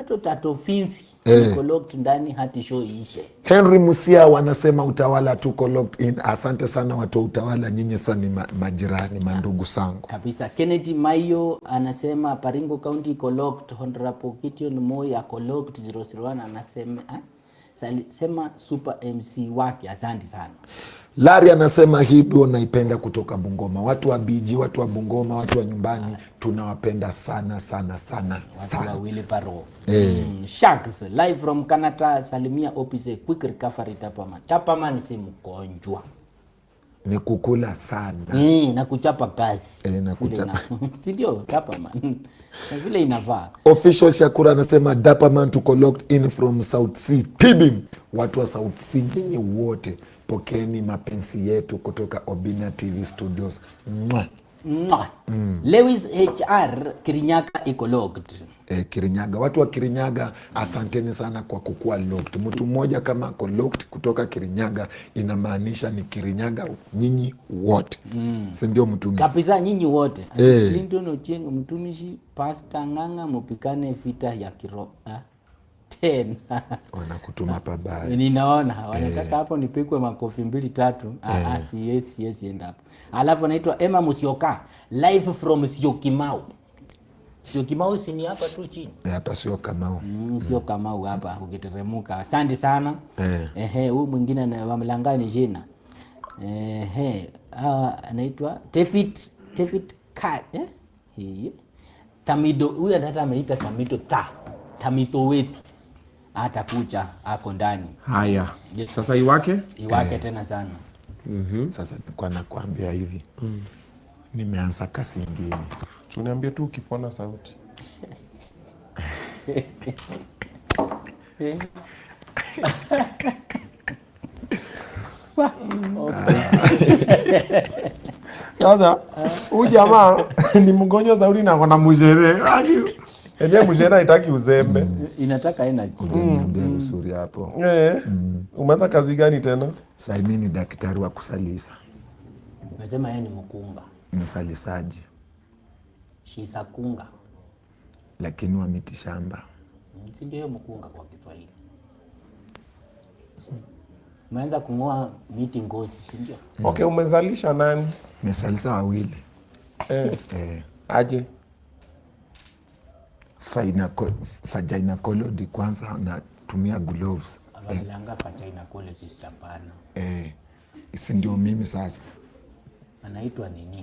tato finsi iko locked ndani hati show ishe. Henry Musia wanasema utawala tuko locked in. Asante sana watu utawala, nyinyi sana ni majirani, mandugu sangu. Kabisa. Kennedy Mayo anasema Baringo County iko locked. Honorable Gideon Moi ako locked. 001 anasema sema super MC wake. Asante sana. Larry anasema hii duo naipenda kutoka Bungoma. Watu wa Biji, watu wa Bungoma, watu wa nyumbani tunawapenda sana sana sana. Watu wa Willy Paro. Sharks live from Canada. Salimia Opise, quick recovery Tapaman. Tapaman si mgonjwa. Ni kukula sana. Na kuchapa kazi. Na kuchapa. Si ndio Tapaman. Na vile inavaa. Official Shakura anasema Dapaman tuko locked in from South Sea. Tibim. Watu wa South Sea nyinyi wote pokeni mapenzi yetu kutoka Obinna TV Studios. Mwah. Mwah. Lewis HR Kirinyaga iko locked. Kirinyaga, watu wa Kirinyaga asanteni sana kwa kukua locked. Mtu mmoja kama ako locked kutoka Kirinyaga inamaanisha ni Kirinyaga nyinyi wote. Si ndio mtumishi? Kabisa nyinyi wote. Clinton Ochieng mtumishi Pastor Nganga mupikane vita ya kiroho. Tena wanakutuma pabaya. Ninaona wanataka hapo nipikwe makofi 2-3. Yes enda hapo. Alafu anaitwa Emma Musioka live from Syokimau. Syokimau si ni hapa tu chini. Hapa sio Kamau. Sio Kamau hapa ukiteremuka. Asante sana. Huyu mwingine wa Mlangani jina. Anaitwa Tefit Kat. Tamido, huyu hata ameita Samido Tamito wetu. Hata kucha ako ndani. Haya. Sasa iwake tena sana. Sasa nilikuwa nakwambia hivi. Nimeanza kasi nyingine. Uniambie tu ukipona sauti. Sasa huyu jamaa ni mgonjwa zauri na kuna mjere. Ende mjere haitaki uzembe. Inataka energy. Niambia vizuri hapo. Umeanza kazi gani tena? Sasa mimi ni daktari wa kusalisa. Nasema yeye ni mkunga. Msalisaji. Shisakunga. Lakini wa miti shamba. Si ndio mkunga kwa Kiswahili. Umeanza kungoa miti ngozi, si ndio? Okay, umezalisha nani? Nimesalisa wawili. Aje? Vagina colody kwanza natumia gloves. Abalanga vagina colodist hapana. Isi ndio mimi sasa. Anaitwa nini?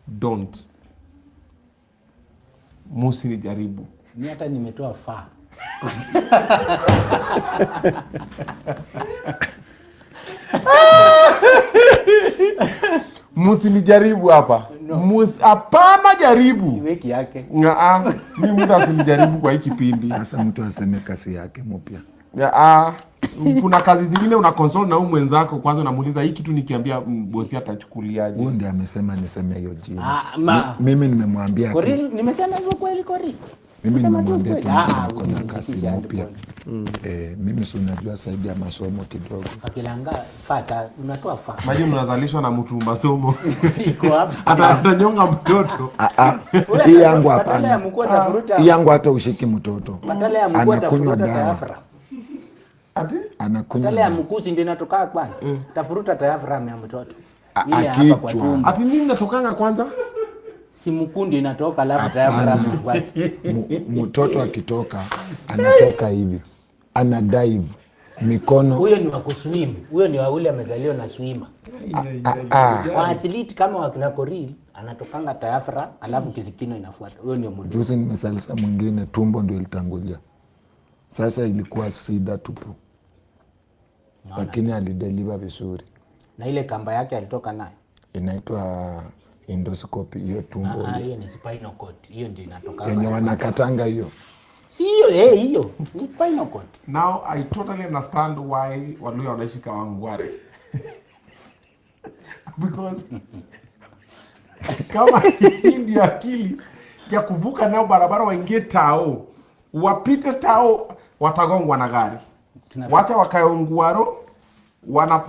Don't. Musi ni jaribu. Mimi hata nimetoa fa. Musi ni jaribu hapa. Hapana jaribu. Siweki yake. Mimi mtu asinijaribu kwa hii kipindi. Sasa mtu aseme kasi yake mpya. Kuna kazi zingine una consult na mwenzako kwanza unamuuliza hii kitu nikiambia bosi atachukuliaje. Huyo ndiye amesema niseme hiyo jina. Mimi nimemwambia tu. Nimesema hivyo kweli kweli. Mimi nimemwambia tu kuna kazi mpya. Mimi si unajua saidi ya masomo kidogo. Akilanga fata unatoa fata. Maji mnazalishwa na mtu masomo. Iko hapo. Atanyonga mtoto. Hii yangu hapana. Hii yangu hata ushiki mtoto. Anakunywa dawa. Ati? Anakunywa. Tale ya mkusi ndio inatoka kwanza. Tafuruta diaphragm ya mtoto. Ile hapa kwa tumbo. Ati nini inatokanga kwanza? Si mkundi inatoka alafu diaphragm kwake. Mtoto akitoka anatoka hivi. Ana dive mikono. Huyo ni wa kuswim. Huyo ni wa ule amezaliwa na swimmer. Wa athlete kama wakina Koril anatokanga diaphragm alafu kizikino inafuata. Huyo ni mmoja. Juzi nimesalisa mwingine tumbo ndio ilitangulia. Sasa ilikuwa sida tupu. Lakini alideliver vizuri. Na ile kamba yake alitoka nayo. Inaitwa endoscopy hiyo tumbo. Hiyo ni spinal cord. Hiyo ndio inatoka. Yenye wanakatanga hiyo. Si hiyo, hiyo. Ni spinal cord. Now I totally understand why Waluya wanaishi Kawangware. Because kama hii ndio akili ya kuvuka nao barabara waingie Tao. Wapite Tao watagongwa na gari. Wacha wakae Ongwaro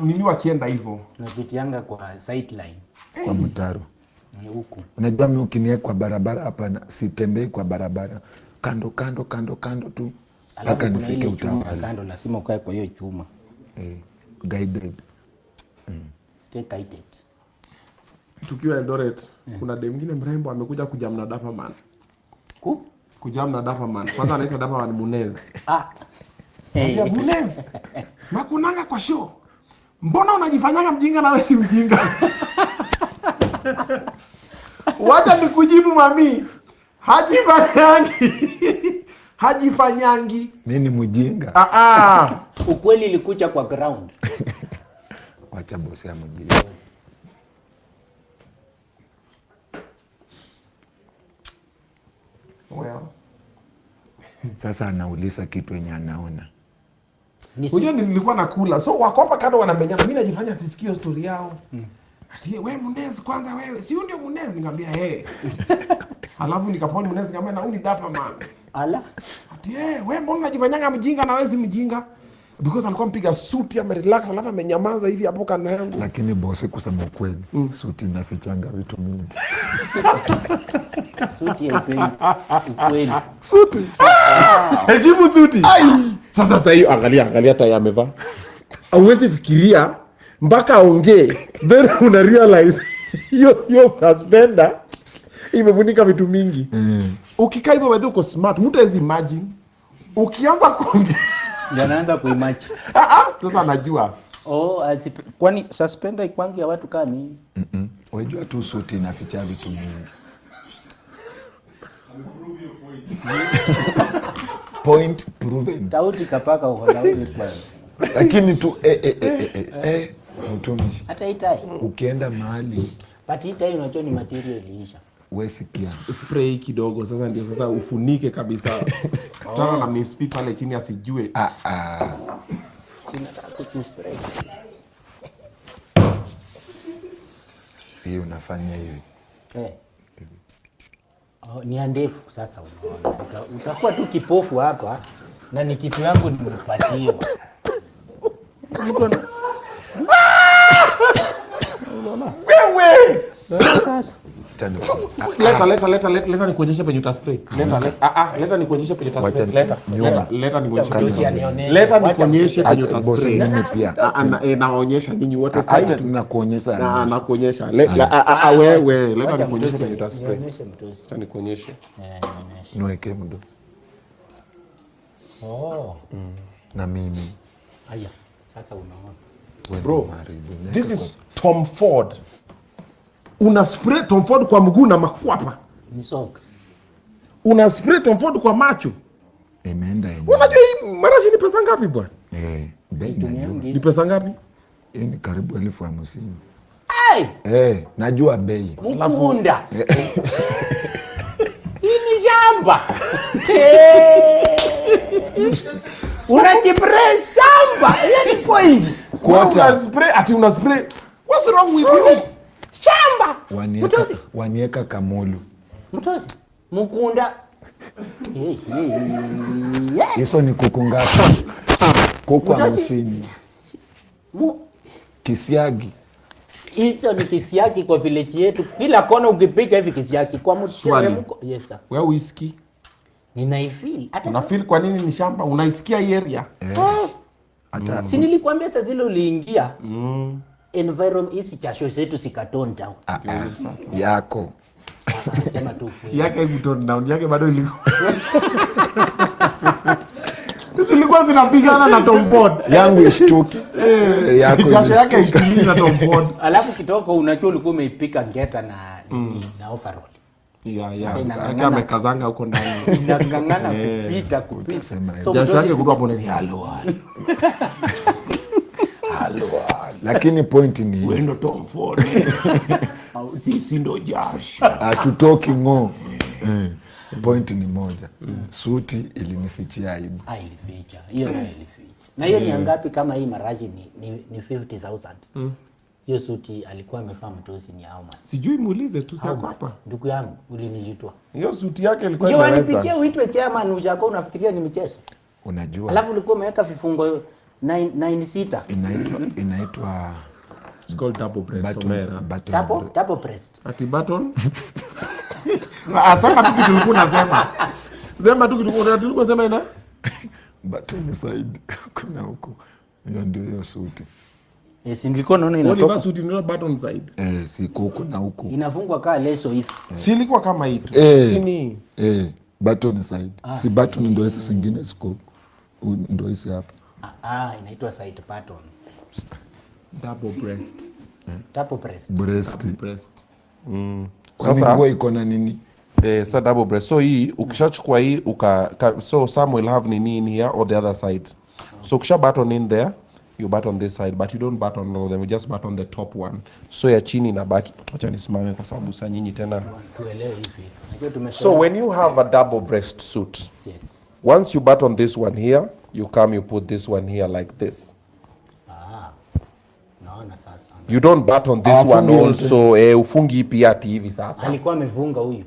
nini wakienda hivyo. Tunapitianga kwa sideline. kwa mtaro. Huku. Unajua mimi ukiniweka kwa barabara hapa sitembei kwa barabara. Kando tu. Mpaka nifike utawala. Kando lazima ukae kwa hiyo chuma. Guided. Stay guided. Tukiwa Eldoret, kuna dem mwingine mrembo amekuja kujam na Dapaman. Kujam na Dapaman. Kwanza anaitwa Dapaman Munez. Ya Munez. Nakunanga kwa show. Mbona unajifanyanga mjinga na wewe si mjinga? Wacha nikujibu mami. Hajifanyangi. Mimi ni mjinga. Ukweli ilikuja kwa ground. Wacha bosi ya mjinga. Well. Sasa anauliza kitu yenye anaona. Unajua nilikuwa nakula. So wakopa kando wanamenyana. Mimi najifanya sisikio story yao. Ati wewe Munez kwanza wewe. Si ndio Munez nikamwambia Alafu nikaponi Munez nikamwambia na uni Dapaman. Ati wewe mbona unajifanyanga mjinga na wewe si mjinga? Because alikuwa mpiga suti amerelax alafu amenyamaza hivi hapo kana yangu. Lakini bosi kusema ukweli, suti inafichanga vitu mingi. Suti ukweli. Suti. Heshimu suti. Sasa hiyo angalia tai amevaa. Hauwezi fikiria mpaka aongee. Then una realize hiyo husband imefunika vitu mingi. Ukikaa hivyo wewe uko smart, mtu hawezi imagine. Ukianza kuongea ndio anaanza kuimagine. Sasa anajua. Kwani suspender ikwangi ya watu kama mimi? Unajua tu suti inaficha vitu mingi. Point proven. Tauti kapaka uko na wewe plan. Lakini tu mtumishi. Hata itai. Ukienda mahali but itai unajua ni material iliisha. Wewe sikia. Spray kidogo sasa ndio sasa ufunike kabisa. Tana na mispi pale chini asijue. Sina kuspray. Hiyo unafanya hivi. Ni ndefu sasa unaona. Utakuwa tu kipofu hapa na ni kitu yangu nimepatiwa. Wewe! Sasa. Leta nikuonyeshe penye utaspray. Leta nikuonyeshe penye utaspray. Leta nikuonyeshe penye utaspray. Mimi pia. Naonyesha nyinyi wote sasa tunakuonyesha. Nakuonyesha. Wewe leta nikuonyeshe penye utaspray. Acha nikuonyeshe. Niweke mdo. Na mimi. Haya. Sasa unaona. Bro, this is Tom Ford. Una spray Tom Ford kwa mguu na makwapa. Ni socks. Una spray Tom Ford kwa macho. Imeenda yenyewe. Unajua hii marashi ni pesa ngapi bwana? Bei najua. Ni pesa ngapi? Hii ni karibu 50,000. Najua bei. Mkunda. Hii ni shamba. Unajipray shamba. Yaani point. Una spray. What's wrong with you? Shamba. Wanieka kamolu. Mtosi. Mkunda. Hizo ni kuku ngapi? Kuku 50. Kisiagi. Hizo ni kisiagi kwa village yetu. Kila kona ukipika hivi kisiagi kwa mko. Yes sir. Wewe whisky. Ninaifeel. Unafeel kwa nini ni shamba? Unaisikia area? Hata si nilikwambia sasa zile uliingia. Environment hizi chasho zetu sikaton down. Yako. Sema tu. Yake iton down, yake bado ilikuwa. Zilikuwa zinapigana na Tom Ford. Yangu ishtuki. Yako chasho yake ishtuki na Tom Ford. Alafu kitoko unajua ulikuwa umeipika ngeta na overall. Yake amekazanga huko ndani. Inangangana kupita. So jasho yake kutoka hapo ni halo. Lakini point ni wewe ndo Tom Ford. Sisi ndo jasho. Hatutoki ngo. Point ni moja. Suti ilinifichia aibu. Ilificha. Hiyo ndio ilificha. Na hiyo ni ngapi kama hii maraji ni 50,000. Hiyo suti alikuwa amevaa mtosi ni how much? Sijui muulize tu sasa hapa. Ndugu yangu ulinijitoa. Hiyo suti yake ilikuwa inaweza. Je, wanipikia uitwe chairman ushako unafikiria ni michezo? Unajua. Alafu ulikuwa umeweka vifungo 9 sita. Inaitwa It's called double breast Omera. Double breast. Ati button. Asema tu kitu ulikuwa unasema. Sema tu kitu ulikuwa unasema ina. Button side kuna huko. Hiyo ndio hiyo suti. Si nilikuwa naona inatoka. Oliver suti ndio button side. Si huko na huko. Inafungwa kama leso hivi. Si ilikuwa kama hii tu. Sini. Button side. Si button ndio hizo zingine ziko. Ndio hizo hapa. Inaitwa side button. Double breast. Double breast. Breast. Sasa nguo iko na nini? Sa double breast. So hii ukishachukua hii so some will have nini in here or the other side. So ukisha button in there, you button this side, but you don't button all of them, you just button the top one. So ya chini inabaki. Acha nisimame kwa sababu saa nyinyi tena. Tuelewe hivi. So when you have a double breast suit, yes. Once you button this one here, you put this one here like this. Naona sasa. You don't button this one also. Ufungi pia ati hivi sasa. Alikuwa amefunga huyu.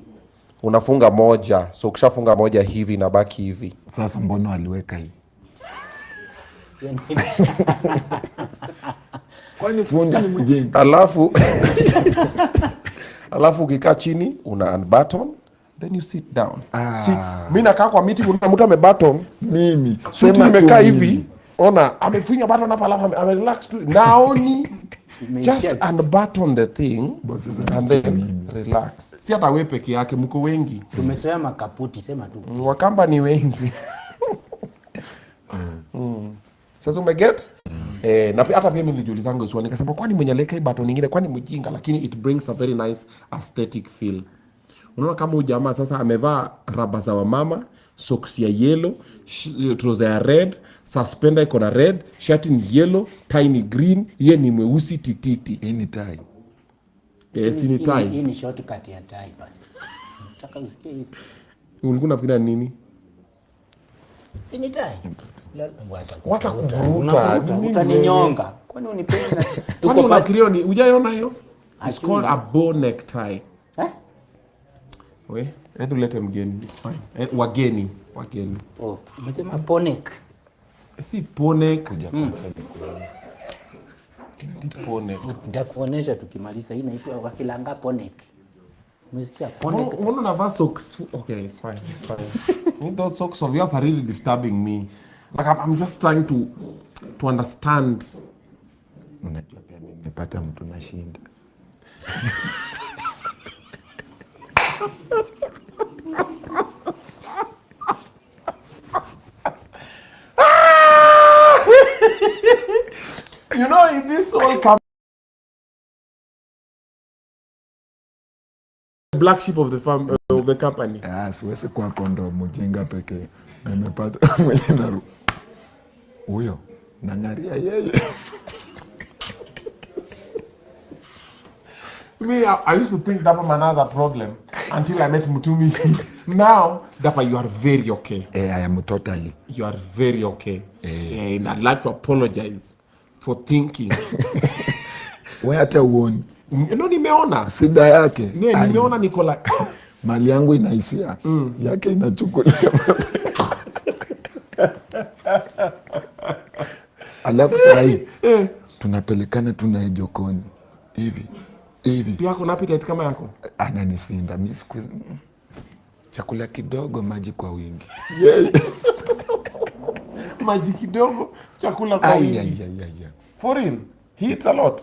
Unafunga moja. So ukishafunga moja hivi inabaki hivi. Sasa mbona aliweka hivi? Kwani fundi ni mjinga? Alafu ukikaa chini una unbutton, then you sit down. Mimi nakaa kwa miti kuna mtu amebutton, mimi suti nimekaa hivi. Ona amefinya button hapa alafu amerelax tu. Naoni just unbutton the thing and then relax. Si hata wewe peke yake, mko wengi. Tumesoea makaputi, sema tu. Wakamba ni wengi. Sasa umeget? Na hata pia mimi nilijiulizanga swali nikasema kwani mwenye leka hii button nyingine kwani mjinga, lakini it brings a very nice aesthetic feel. Unaona kama huyu jamaa sasa amevaa raba za wamama, socks ya yellow, trouser ya red, suspender iko na red, shirt ni yellow, tie ni green, yeye ni mweusi tititi. Hii ni tie. Si ni tie. Hii ni shortcut ya tie basi. Nataka usikie hivi. Ulikuwa unafikiria nini? Si ni tie. Wacha kuvuruta. Utaninyonga. Kwani unipenda? Kwani unafikiria ni hujaiona hiyo? It's called a bow neck tie. We, lete mgeni, it's fine. Wageni. Umesema ponek. Si ponek. Ponek. Nitakuonesha tukimaliza. Hii inaitwa wakilanga ponek. Umesikia ponek? Mbona unavaa socks? Okay, it's fine. Those socks of yours are really disturbing me. Like I'm just trying to understand. Unajua pia mimi nimepata mtu na shinda. You know, in this all black sheep of the company. Siwezi kwa kondo mjinga pekee. Nimepata mwenye naru. Huyo nangaria yeye. I used to think Dapa man has a problem until I met Mutumishi. Now, Dapa, you are very okay. I am totally. You are very okay. And I'd like to apologize for thinking. Wewe hata uoni. No, nimeona. Sida yake. Nimeona Nicola. Mali yangu inaisia. Yake inachukulia. Alafu sahi. Tunapelekana tunae jokoni. Hivi. Pia kuna appetite kama yako? Ananisinda. Mimi siku chakula kidogo, maji kwa wingi. Maji kidogo, chakula kwa wingi. For real? He eats a lot?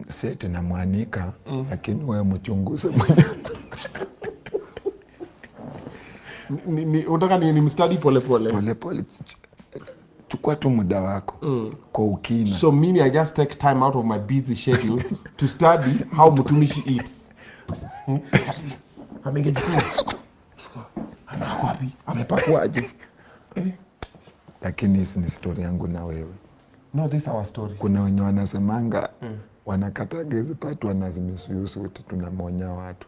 Sete na mwanika, lakini wewe mchunguze mwenyewe. Unataka ni mstudy pole pole? Pole pole. Chukua tu muda wako kwa ukina. So mimi I just take time out of my busy schedule to study how Mutumishi eats. Amengejikuna. Anakuapi? Amepakwaje? Lakini hii ni story yangu na wewe. No, this is our story. Kuna wenye wanasemanga wanakataga hizi patu wanazimisuyu tunamonya watu.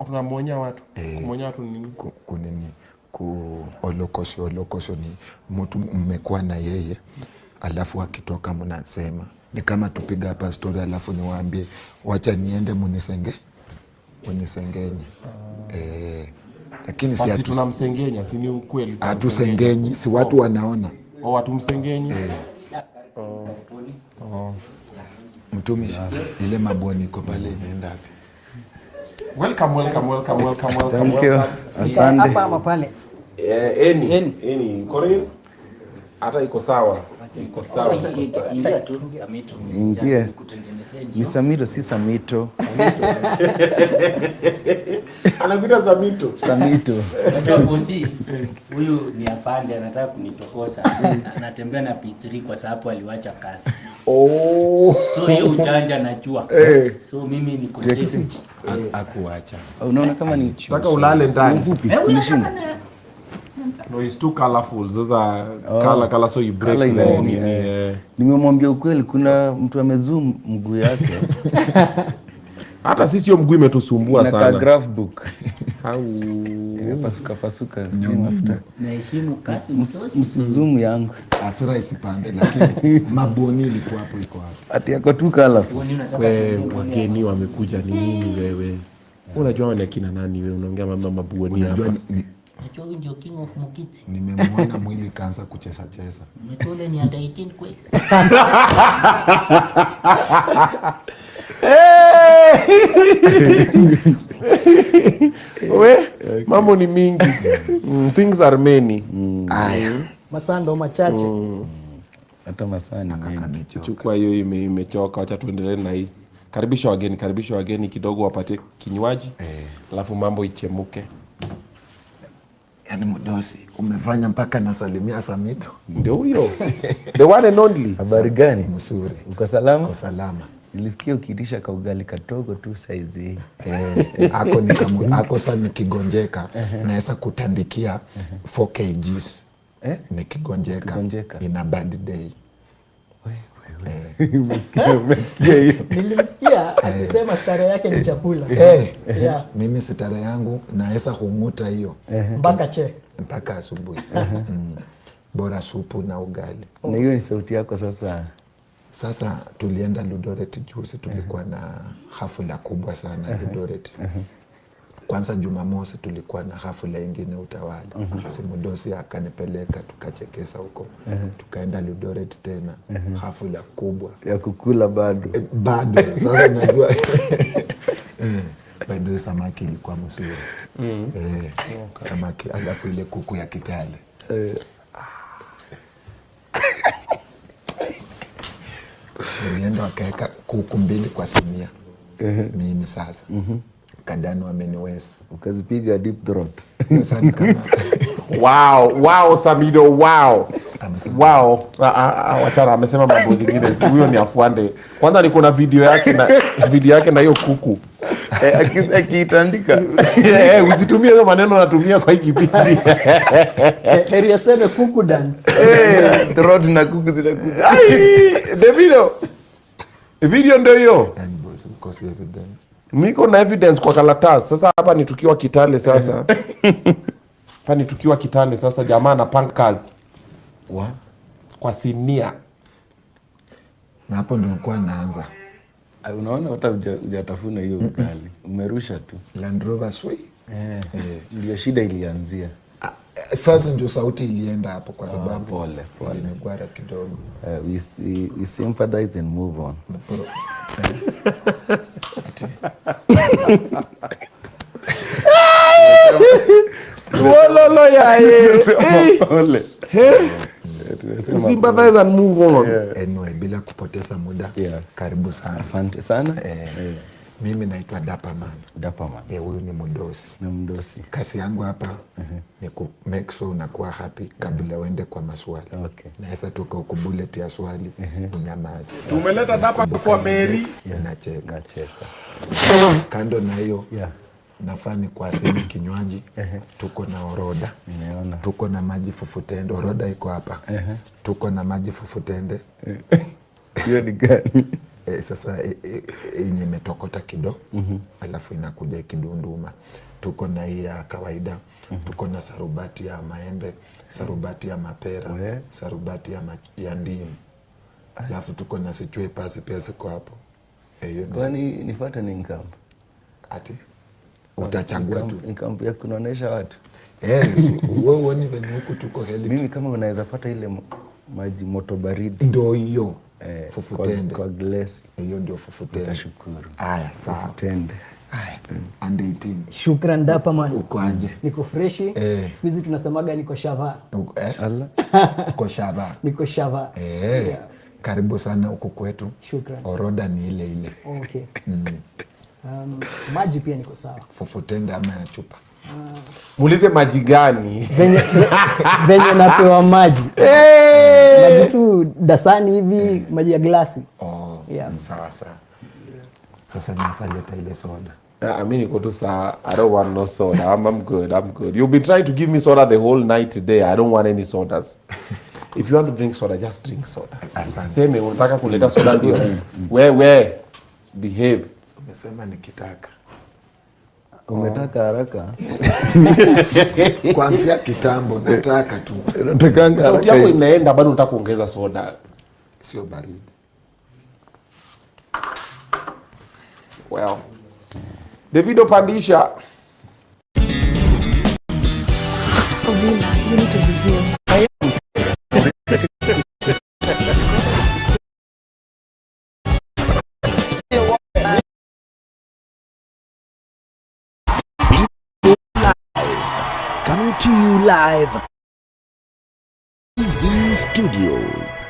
Tunamonya watu? Kumonya watu ni nini? Kunini? Olokosho ni mtu mmekuwa na yeye alafu akitoka mnasema ni kama tupiga hapa story alafu niwaambie wacha niende munisengenye. Lakini si tunamsengenya, si ni ukweli? Hatusengenyi, si watu wanaona. Watu msengenyi. Mtumishi, ile mabwani iko pale inaenda wapi? Welcome. Thank you. Asante. Hapa ama pale. Eni Korean hata iko sawa. Ingia tu Samito. Ingia. Ni Samito, si Samito. Anakuita Samito. Samito. Unajua bosi huyu ni afande anataka kunitokosa. Anatembea na P3 kwa sababu aliwacha kazi. So hiyo ujanja najua. So mimi niko safe. Akuacha. Unaona kama ni Nataka ulale ndani. Unishinda. No, it's too colorful. Sasa color so you break the Nimemwambia ukweli kuna mtu amezoom mguu yake. Hata sisi hiyo mguu imetusumbua sana. Na graph book. Au Pasuka sijui mafuta. Naheshimu kazi Msizoom yangu. Asira isipande, lakini mabwani ilikuwa hapo iko hapo. Ati yako tu colorful. wewe wageni wamekuja ni nini wewe? Unajua ni kina nani wewe unaongea mama mabwani hapa? Najua huyu ndio king of Mugithi. Nimemwona mwili kaanza kucheza. Umetole ni under 18 kweli. Mambo ni mingi. Things are many. Masando machache. Hata masani mengi. Chukua hiyo imechoka, acha tuendelee na hii. Karibisha wageni kidogo wapate kinywaji. Alafu mambo ichemuke. Yaani mdosi, umefanya mpaka nasalimia Samido. Ndio huyo. The one and only. Habari gani? Mzuri. Uko salama? Uko salama. Nilisikia ukilisha kaugali katogo tu saizi. Ako sana nikigonjeka. Naweza kutandikia 4 kgs. Nikigonjeka. In a bad day. Umesikia hiyo? Nilimsikia akisema stare yake ni chakula. Mimi stare yangu naweza kumuta hiyo. Mpaka asubuhi. Bora supu na ugali. Na hiyo ni sauti yako sasa. Sasa tulienda Eldoret juzi, tulikuwa na hafla kubwa sana Eldoret. Kwanza Jumamosi tulikuwa na hafla ingine Utawala. Simudosi akanipeleka tukachekesa huko. Tukaenda Eldoret tena. Hafla kubwa ya kukula bado. Bado. Sasa najua bado samaki ilikuwa mzuri. Samaki alafu ile kuku ya Kitale. Nilienda wakaweka kuku 2 kwa sinia. Mimi sasa. Kadano ameniweza. Ukazipiga deep throat. Sasa ni kama Wow, Samido, wow. Wachana amesema mambo zingine. Huyo ni afwande. Kwanza niko na video yake na hiyo kuku. Akiitandika. Usitumie hizo maneno natumia kwa hii kipindi. Heri aseme kuku dance. Throat na kuku zinakuja. The video ndio hiyo. and boys because evidence. Niko na evidence kwa karatasi. Sasa hapa ni tukiwa Kitale sasa. Hapa ni tukiwa Kitale sasa, jamaa na pankazi. Kwa sinia. Na hapo ndio nilikuwa naanza. Unaona hata hujatafuna hiyo ugali. Umerusha tu. Land Rover Sway. Ndio shida ilianzia. Sasa ndio sauti ilienda hapo kwa sababu pole. Nimegwara kidogo. We sympathize and move on. Wololo ya Pole. Sympathize and move on. Anyway, bila kupoteza muda. Karibu sana. Asante sana. Mimi naitwa Dapaman. Huyu ni mdosi. Kazi yangu hapa ni ku make sure unakuwa happy kabla uende kwa maswali. Naweza toka ukubuleti ya swali unyamaze. Tumeleta Dapa kwa Mary. Unacheka. Kando na hiyo nafani kwa asili kinywaji. Tuko na orodha. Tuko na maji fufutende. Orodha iko hapa. Tuko na maji fufutende. Hiyo ni gani? Sasa imetokota kidogo. Alafu inakuja kidunduma. Tuko na hii ya kawaida. Tuko na sarubati ya maembe, sarubati ya mapera, sarubati ya ndimu. Alafu tuko na sichwe pasi pia ziko hapo. Kwani nifuate ni income? Ati utachagua tu. Income ya kunaonesha watu. Wewe uone venye huku tuko heli. Mimi kama unaweza pata ile Maji moto baridi. Ndio hiyo. Fufutende. Kwa glasi. Hiyo ndio fufutende. Nashukuru. Haya, sawa. Fufutende. Haya. And 18. Shukran dapa man. Uko aje? Niko freshi. Siku hizi tunasemaga niko shava. Allah. Uko shava. Niko shava. Yeah. Karibu sana huko kwetu. Shukran. Oroda ni ile ile. Okay. Maji pia niko sawa. Fufutende ama ya chupa? Muulize maji gani? Venye napewa maji. Maji tu dasani hivi, maji ya glasi. Sawa sawa. Sasa nasaleta ile soda. I mean, you go to say, I don't want no soda. I'm good. You've been trying to give me soda the whole night today. I don't want any sodas. If you want to drink soda, just drink soda. Same, unataka kuleta soda ndio. Where? Behave. Umesema nikitaka. Umetaka haraka. Kwanza kitambo nataka tu. Unatakanga haraka. Sauti yako inaenda bado unataka kuongeza soda. Sio baridi. Well. Davido pandisha. Obinna, you need to behave. Coming to you live TV Studios.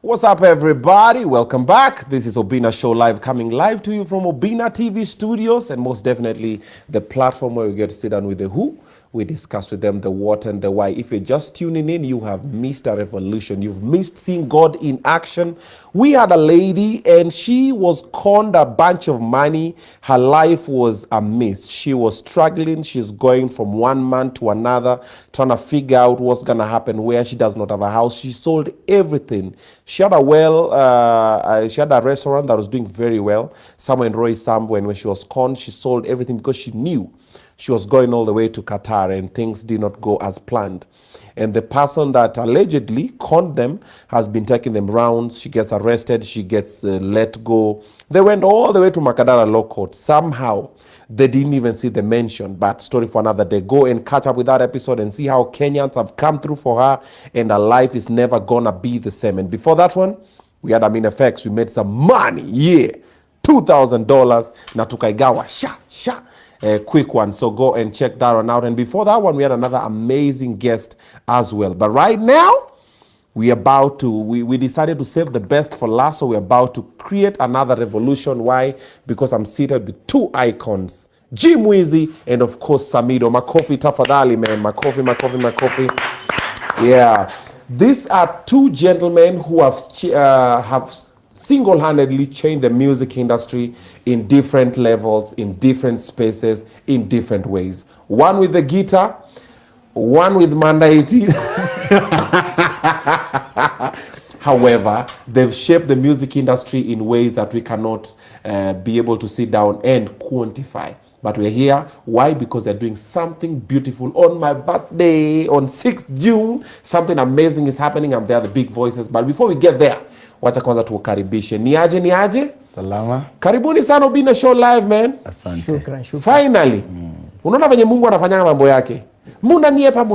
What's up, everybody? Welcome back. This is Obinna Show live, coming live to you from Obinna TV Studios, and most definitely the platform where we get to sit down with the who. We discuss with them the what and the why. If you're just tuning in, you have missed a revolution. You've missed seeing God in action. We had a lady and she was conned a bunch of money. Her life was a mess. She was struggling. She's going from one man to another, trying to figure out what's going to happen where she does not have a house. She sold everything. She had she had a restaurant that was doing very well. Somewhere in Roy Sam, when she was conned, she sold everything because she knew she was going all the way to Qatar and things did not go as planned. And the person that allegedly conned them has been taking them rounds. She gets arrested. She gets let go. They went all the way to Makadara Law Court. Somehow, they didn't even see the mention. But story for another day. Go and catch up with that episode and see how Kenyans have come through for her. And her life is never going to be the same. And before that one, we had FX. We made some money. Yeah. $2,000. Na tukaigawa. Sha. Quick one, so go and check that one out. And before that one, we had another amazing guest as well. But right now, we decided to save the best for last, so we're about to create another revolution. Why? Because I'm seated with two icons, Jimwat and of course Samidoh. Makofi tafadhali, man. Makofi. Yeah, these are two gentlemen who have single-handedly changed the music industry in different levels, in different spaces, in different ways. One with the guitar, one with Manda 18. However, they've shaped the music industry in ways that we cannot be able to sit down and quantify. But we're here. Why? Because they're doing something beautiful on my birthday, on 6th June. Something amazing is happening, and they're the big voices. But before we get there, wacha kwanza tuwakaribishe. Niaje? Salama. Karibuni sana Obinna Show live, man. Asante. Shukran. Finally. Unaona venye Mungu anafanya mambo yake. Munaniepa.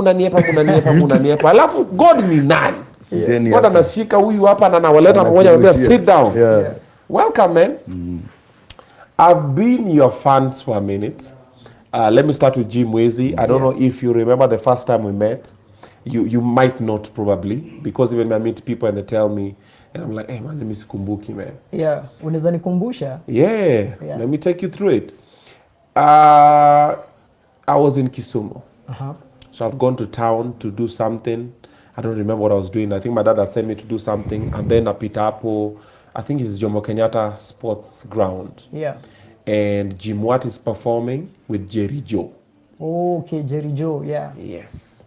Alafu God ni nani? God anashika huyu hapa na anawaleta pamoja, anambia sit down. Yeah. Welcome, man. I've been your fans for a minute. Let me start with Jimwat. I don't know if you remember the first time we met. You might not, probably, because even when I meet people and they tell me, and I'm like, hey, man, let me sikumbuki, man. Yeah, unaweza nikumbusha? Yeah, let me take you through it. I was in Kisumu. So I've gone to town to do something. I don't remember what I was doing. I think my dad had sent me to do something. And then at Pitapo, I think it's Jomo Kenyatta Sports Ground. Yeah. And Jimwat is performing with Jerry Joe. Oh, okay, Jerry Joe, yeah. Yes.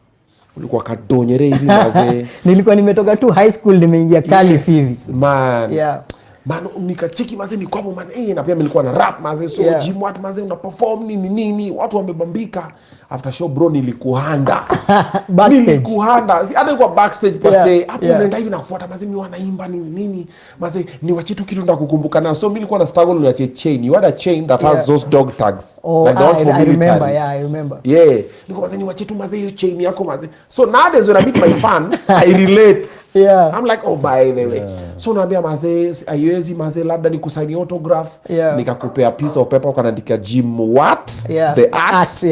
Ulikuwa kadonyere hivi mazee. Nilikuwa nimetoka tu high school, nimeingia Cali hivi. Man. Yeah. Man, nikacheki maze ni kwapo man, na pia nilikuwa na rap maze, so jimwat maze una perform nini, watu wamebambika. After show bro nilikuhanda. Nilikuhanda. Hata kwa backstage per se, hapo nenda hivi nakufuata maze mimi wanaimba nini. Maze ni wachitu kitu ndakukumbuka na. So mimi nilikuwa na struggle na chain. You had a chain that has those dog tags. Oh, like the ones for military. I remember. Yeah. Nilikuwa maze ni wachitu maze hiyo chain yako maze. So nowadays when I meet my fans, I relate. I'm like, oh by the way. So naambia maze ayezi maze labda nikusaini autograph. Nikakupea piece of paper ukaandika jimwat the art.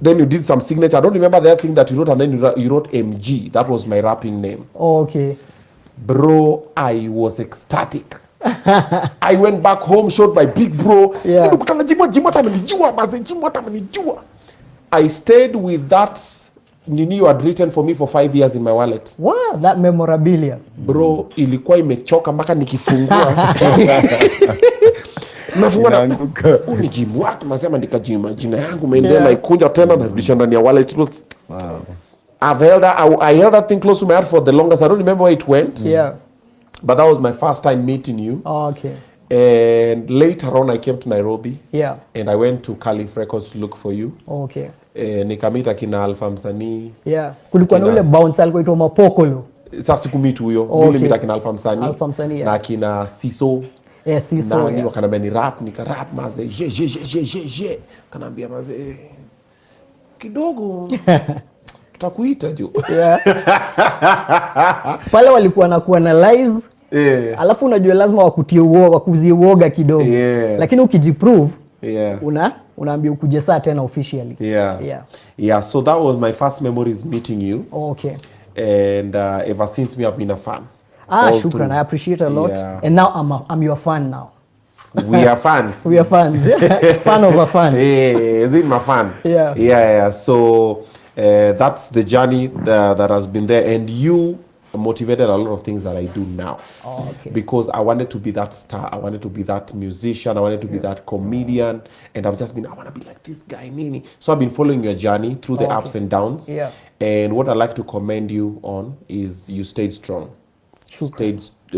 Then you did some signature. I don't remember the other thing that you wrote, and then you wrote MG. That was my rapping name. Oh, okay. Bro, I was ecstatic. I went back home, showed my big bro. I stayed with that nini you had written for me for 5 years in my wallet. Wow, that memorabilia. Bro, ilikuwa imechoka mpaka nikifungua. Nafungua na ni jimwat masema nikajima jina yangu meendela ikuja tena na rudisha ndani ya wallet. It was I held that thing close to my heart for the longest. I don't remember where it went. But that was my first time meeting you. Oh, okay. And later on I came to Nairobi. And I went to Calif Records to look for you. Oh, okay. Nikamita kina Alpha Msanii. Kulikuwa na ule bounce alikuwa itwa Mapokolo. Sasa sikumit huyo. Nilimita kina Alpha Msanii. Na kina Siso. Siso. Na wakanambia ni rap, nika rap maze. Je. Kanambia maze kidogo. Tutakuita juu. Pale walikuwa na kuanalyze. Alafu unajua lazima wakuzie uoga kidogo. Lakini ukijiprove unaambia ukuje saa tena officially. So that was my first memories meeting you. Okay. And ever since me I've been a fan. Shukran, I appreciate a lot. And now I'm your fan now. We are fans. We are fans. Fan of a fan. Is it my fan? So that's the journey that has been there, and you motivated a lot of things that I do now. Because I wanted to be that star, I wanted to be that musician, I wanted to be that comedian, and I've just been, I want to be like this guy Nini. So I've been following your journey through the ups and downs. And what I'd like to commend you on is you stayed strong.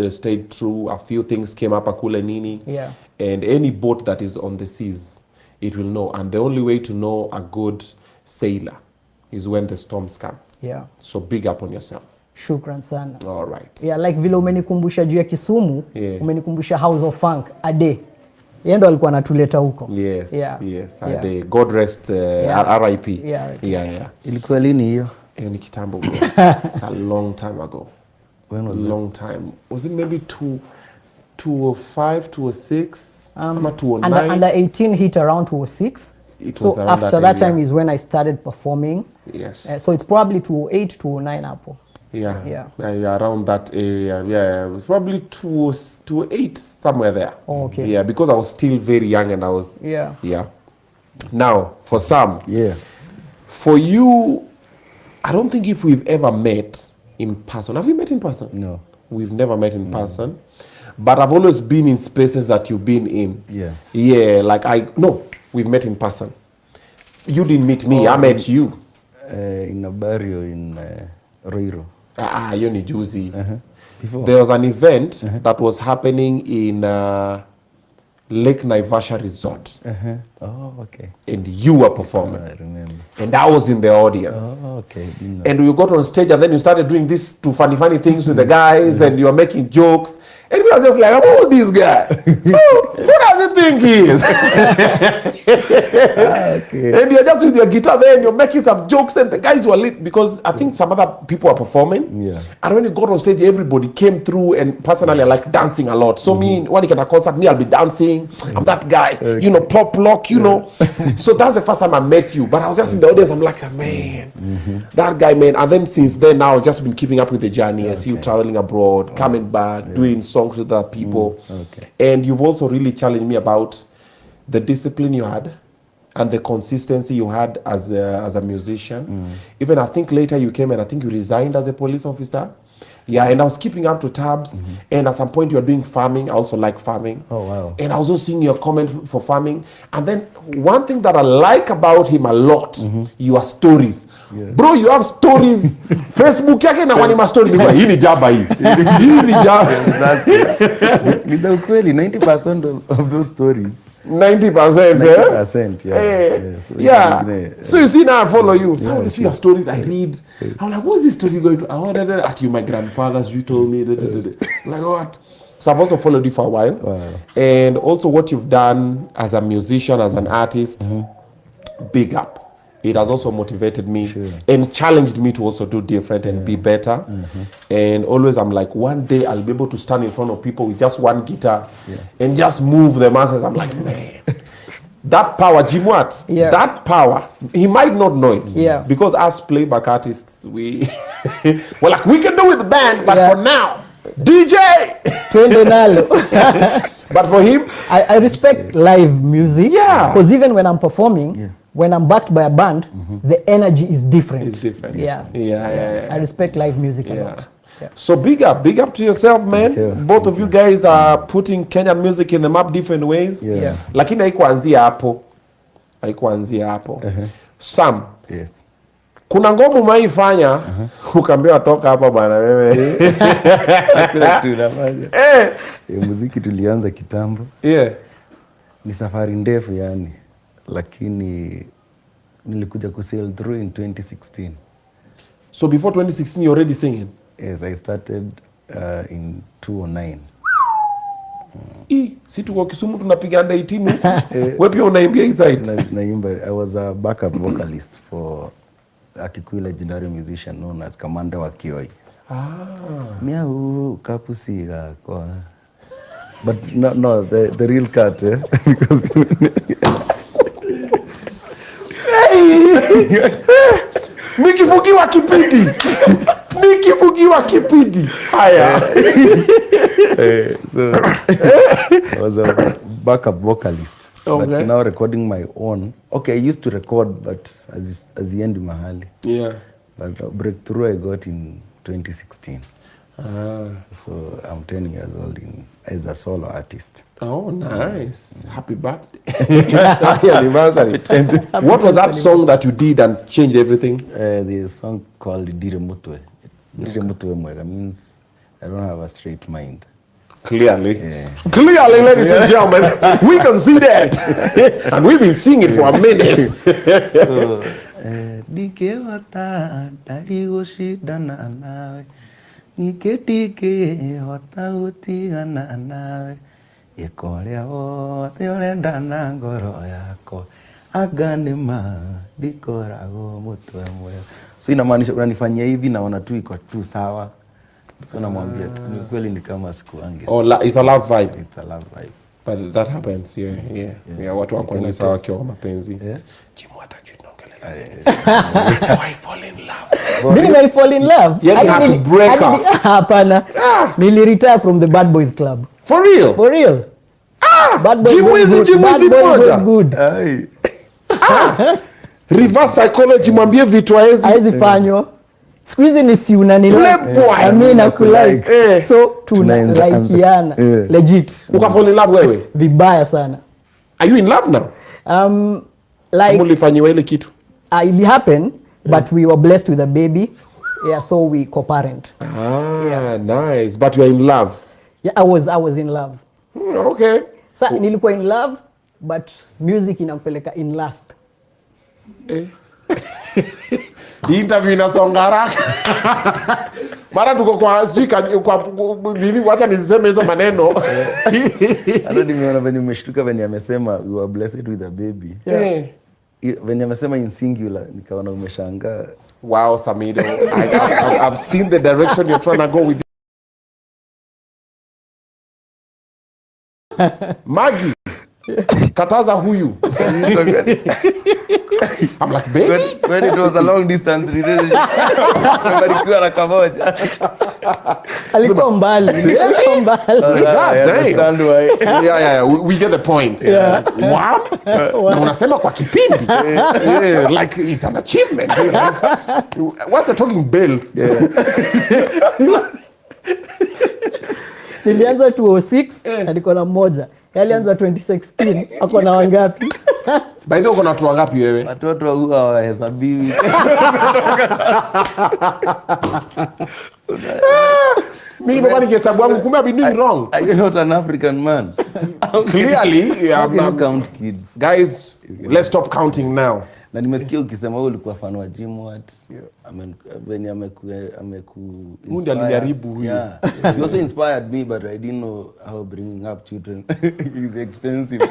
Stayed true. A few things came up akule nini. And any boat that is on the seas, it will know. And the only way to know a good sailor is when the storms come. So big up on yourself. Shukran sana. All right. Like vile umenikumbusha juu ya Kisumu, umenikumbusha House of Funk Ade. Yeye ndo alikuwa anatuleta huko. Yes. Ade. God rest RIP. Ilikuwa lini hiyo? Ni kitambo. It's a long time ago. When was long time? Was it maybe 205, 206? 209? Under 18 hit around 206. So after that time is when I started performing. So it's probably 208, 209 hapo. Around that area. It was probably 208 somewhere there. Okay. Because I was still very young and I was Now, for some, for you, I don't think if we've ever met in person. Have we met in person? No. We've never met in person. But I've always been in spaces that you've been in. We've met in person. You didn't meet me, I met you. In a barrio in Roiro. You ni juzi. There was an event that was happening in Lake Naivasha Resort. Oh, okay. And you were performing. I remember. And I was in the audience. Oh, okay. And you got on stage and then you started doing this funny things with the guys and you were making jokes. And we were just like, who's this guy? Who does he think he is? And you're just with your guitar there and you're making some jokes and the guys were lit because I think some other people were performing. And when you got on stage, everybody came through, and personally I like dancing a lot. So me, when you get a concert, I'll be dancing. I'm that guy, pop lock, So that's the first time I met you. But I was just in the audience, I'm like, man, that guy, man. And then since then, now I've just been keeping up with the journey. I see you traveling abroad, coming back, doing songs with other people. And you've also really challenged me about the discipline you had and the consistency you had as a musician. Even I think later you came and I think you resigned as a police officer. Yeah, and I was keeping up to tabs. And at some point you are doing farming. I also like farming. Oh, wow. And I was also seeing your comment for farming. And then one thing that I like about him a lot, your stories. Yeah. Bro, you have stories. Facebook yake na wanima story. Hii ni jaba hii. Hii ni jaba. Ni ukweli, 90% of those stories. 90%, 90%, yeah. So you see, now I follow you. So when you see your stories, I read. I'm like, what's this story going to? I wanted at you, my grandfather's, you told me. Like, what? So I've also followed you for a while. Wow. And also what you've done as a musician, as an artist, big up. It has also motivated me and challenged me to also do different and be better. And always I'm like, one day I'll be able to stand in front of people with just one guitar and just move the masses. I'm like, man, that power, jimwat, that power, he might not know it. Because as playback artists, we well, like, we can do with the band, but for now, DJ! But for him, I respect live music. Because even when I'm performing, when I'm backed by a band, the energy is different. It's different. I respect live music a lot. So big up to yourself, man. Both of you guys are putting Kenyan music in the map different ways. Lakini haikuanzia hapo. Sam. Yes. Kuna ngoma umeifanya ukaambiwa toka hapa bwana wewe. Muziki tulianza kitambo. Ni safari ndefu yani. Lakini nilikuja kusail through in 2016. So before 2016 you're already singing? Yes, I started in 2009. Si tuko Kisumu tunapiga under 18. Wewe pia unaimbia hii side? Naimba. I was a backup vocalist for a Kikuyu legendary musician known as Commander wa Kioi. Miau kapusiga kwa. But no, the real cat, because Nikifugiwa kipindi. Haya. So I was a backup vocalist. But now recording my own. Okay, I used to record, but as the end mahali. But breakthrough I got in 2016. So I'm 10 years old as a solo artist. Oh, nice. Happy birthday. Happy anniversary. What was that song that you did and changed everything? The song called Dire Mutwe. Dire Mutwe Mwega means I don't have a straight mind. Clearly. Clearly, ladies and gentlemen, we can see that. And we've been singing it for a minute. So, Dike wata darigo shidana nawe. Dike wata utigana nawe. Ikorea wote orenda na ngoro yako. Aganima dikorago mutwe mwe. So inamaanisha unanifanyia hivi na wana tu iko tu sawa. So namwambia ni kweli ni kama sikuangi. It's a love vibe. It's a love vibe. But that happens, watu wako ni sawa kwa mapenzi. Jimwat I fall in love. Didn't I fall in love? You had to break up. Hapana. Nili retire from the Bad Boys Club. For real? For real. Bad Boys moja. Good. Reverse psychology, mwambie vitu haezi fanywa. Squeeze ni si unanila. Mimi nakulike. So tunalikeana. Legit. Uka fall in love wewe? Vibaya sana. Are you in love now? Like mulifanyiwa ile kitu? It happened, but we were blessed with a baby. So we co-parent. Nice. But you are in love? Yeah, I was in love. Okay. Sa nilikuwa in love, but music inakupeleka in last. The interview inasonga haraka. Mara tuko kwa speaker kwa nini wacha niseme hizo maneno. Hata nimeona venye umeshtuka venye amesema we were blessed with a baby. Venye amesema in singular nikaona umeshangaa. Wow, Samidoh. I've seen the direction you're trying to go with. Maggie. Kataza huyu. I'm like, baby. When it was a long distance relationship. Mbarikiwa na kamoja. Alikuwa mbali. We get the point. What? Na unasema kwa kipindi. Like it's an achievement. What's the talking bells? Nilianza 2006 na niko na mmoja. Alianza 2016 ako na wangapi? By the way uko na watu wangapi wewe? Watoto huwa hawahesabiwi. Mimi nimekuwa nikihesabu wangu, kumbe I've been doing wrong. You're not an African man. Clearly, How can you count kids? Guys, let's stop counting now. Na nimesikia ukisema wewe ulikuwa fan wa Jimwat. When Huyu aliniharibu huyu. Yeah. You also inspired me, but I didn't know how bringing up children is expensive.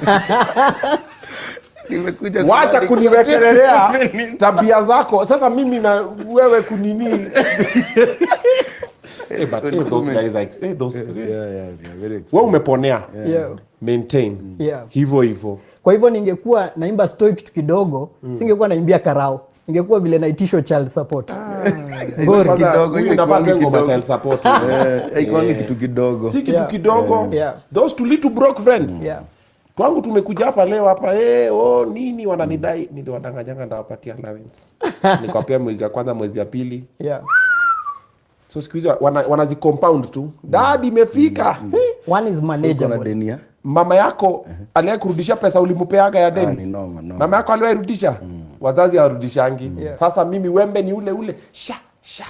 Wacha kuniwekelea tabia zako. Sasa mimi na wewe kunini? But those guys like those very expensive. wewe umeponea. Yeah. Maintain. Yeah. Hivyo. Kwa hivyo ningekuwa naimba story kitu kidogo, singekuwa naimbia karao. Ingekuwa vile naitisho child support. Ngori kidogo, hiyo inafaa ngoma child support. Haikuangi kitu kidogo. Si kitu kidogo. Yeah. Those two little broke friends. Yeah. Twangu tumekuja hapa leo hapa nini wananidai, niliwadanganyanga ndawapatia allowance. Nikawapea mwezi ya kwanza, mwezi ya pili. Yeah. So siku hizo wanazi compound tu. Dad imefika. One is manageable. Mama yako aliye kurudisha pesa ulimupeaga ya deni. No. Mama yako aliye rudisha. Wazazi hawarudishangi. Sasa mimi wembe ni ule. Sha.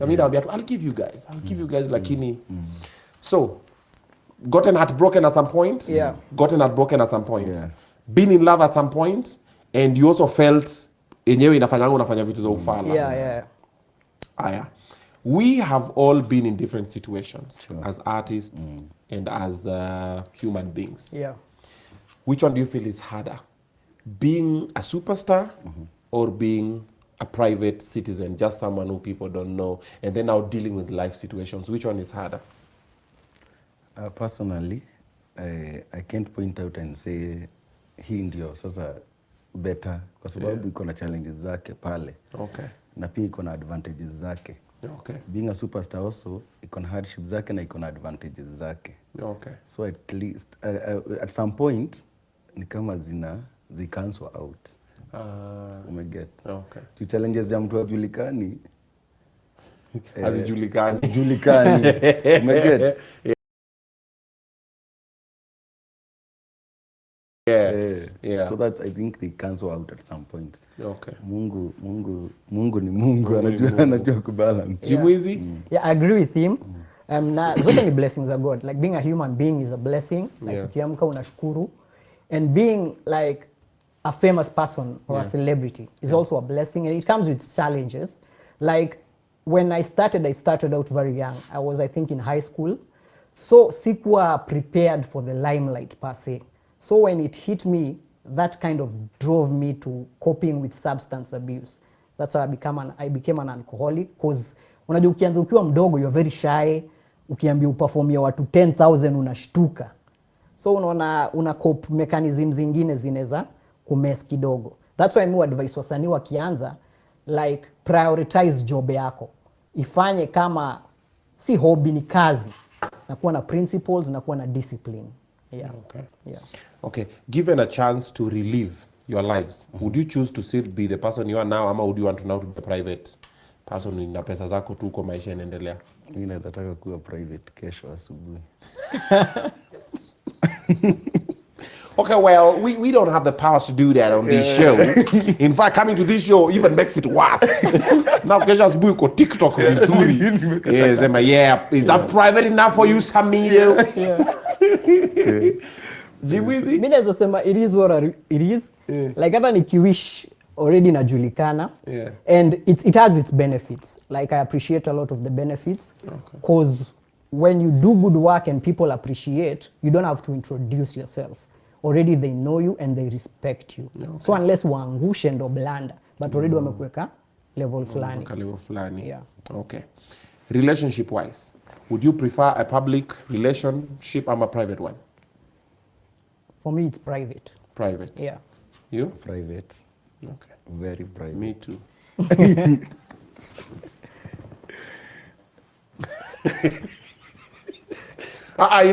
Mimi naambia tu I'll give you guys lakini so gotten heartbroken at some point. Yeah. Gotten heartbroken at some point. Yeah. Been in love at some point and you also felt yenyewe unafanya vitu za ufala. Yeah. Aya. We have all been in different situations as artists and as human beings. Yeah. Which one do you feel is harder? Being a superstar or being a private citizen, just someone who people don't know, and then now dealing with life situations? Which one is harder? Personally, I can't point out and say hii ndio sasa better kwa sababu iko na challenges zake pale. Okay. Na pia iko na advantages zake. Okay. Being a superstar also iko na hardships zake na iko na advantages zake. Okay. So at least at some point ni kama they cancel out. Umeget. Okay. Tu challenges ya mtu ajulikani. Hazijulikani. Umeget. Yeah. So that I think they cancel out at some point. Okay. Mungu ni Mungu anajua kubalance. Jimwizi? Yeah, I agree with him. Zote ni blessings of God. Like being a human being is a blessing. Like ukiamka unashukuru. And being like a famous person or a celebrity is also a blessing, and it comes with challenges. Like when I started out very young. I was, I think, in high school. So sikuwa prepared for the limelight per se. So when it hit me, that kind of drove me to coping with substance abuse. That's how I became an alcoholic, because unajua ukianza ukiwa mdogo you're very shy. Ukiambia uperformia watu 10,000 unashtuka. So una cope mechanisms zingine zinaweza kumess kidogo. That's why advice wasanii wakianza, like prioritize job yako. Ifanye kama si hobby, ni kazi. Na kuwa na principles, na kuwa na discipline. Yeah. Okay. Yeah. Okay. Given a chance to relive your lives, would you choose to still be the person you are now, ama would you want to now to be a private person na pesa zako tu kwa maisha yanaendelea? Mimi nataka kuwa private kesho asubuhi. Okay, well, we don't have the powers to do that on this show. In fact, coming to this show even makes it worse. Now, kesho asubuhi uko TikTok vizuri. Yeah, is that private enough for you, Samidoh? Jimwizi? Mimi naweza sema it is what it is. Like hata nikiwish already najulikana. And it has its benefits. Like I appreciate a lot of the benefits. Because when you do good work and people appreciate, you don't have to introduce yourself. Already they know you and they respect you. So unless uangushe ndo blanda, but already wamekuweka level fulani. Yeah. Okay. Relationship wise, would you prefer a public relationship or a private one? For me, it's private. Private. Yeah. You? Private. Okay. Very private. Me too.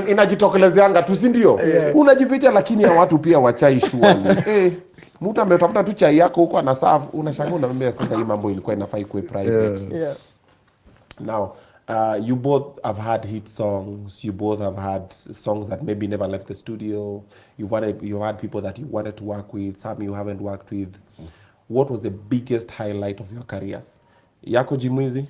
Inajitokelezeanga tu, si ndio? Unajificha lakini ya watu pia wachai shuani. Mtu ametafuta tu chai yako huko anaserve, unashangaa unamwambia sasa hii mambo ilikuwa inafai kuwe private. Yeah. Now, You both have had hit songs. You both have had songs that maybe never left the studio. You've had people that you wanted to work with, some you haven't worked with. What was the biggest highlight of your careers? Yako Jimwizi?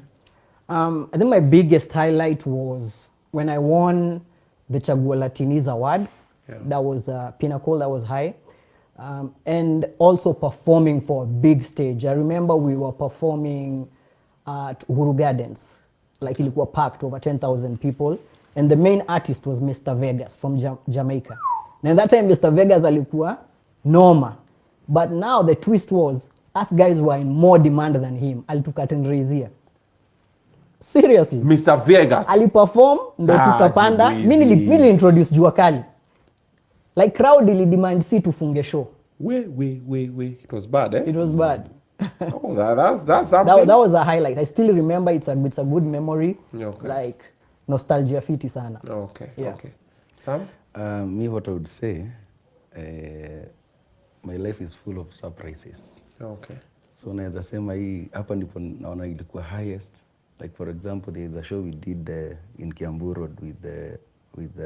I think my biggest highlight was when I won the Chagua Latinis Award. Yeah. That was pinnacle, that was high. And also performing for a big stage. I remember we were performing at Uhuru Gardens. Like ilikuwa packed, over 10,000 people. And the main artist was Mr. Vegas from Jamaica. And at that time, Mr. Vegas alikuwa noma. But now the twist was, us guys were in more demand than him. Alitukatenreizia. Seriously. Mr. Vegas. Aliperform, ndo tukapanda. Mimi introduce Jua Kali. Like crowd ili demand si tufunge show. Wait. It was bad, eh? It was bad. Oh, that's something. That was a highlight. I still remember. It's a good memory. Okay. Like nostalgia fiti sana. Okay. Yeah. Okay. Sam? Me, what I would say, my life is full of surprises. Okay. So naweza sema hii hapa ndipo naona ilikuwa highest. Like for example, there is a show we did in Kiambu Road with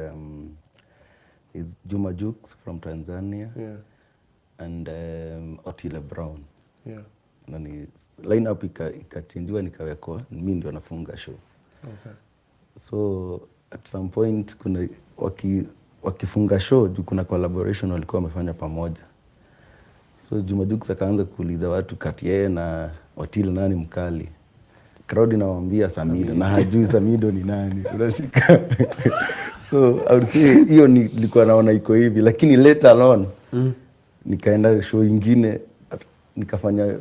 Juma Jukes from Tanzania. Yeah. And Otile Brown. Yeah. Na ni line up ikachenjiwa nikawekwa mimi ndio nafunga show. Okay. So at some point kuna wakifunga show juu kuna collaboration walikuwa wamefanya pamoja. So Juma Jukes akaanza kuuliza watu kati yeye na Otile nani mkali. Crowd inawaambia Samidoh na hajui Samidoh ni nani. Unashika. So I would say hiyo nilikuwa naona iko hivi, lakini later on nikaenda show ingine nikafanya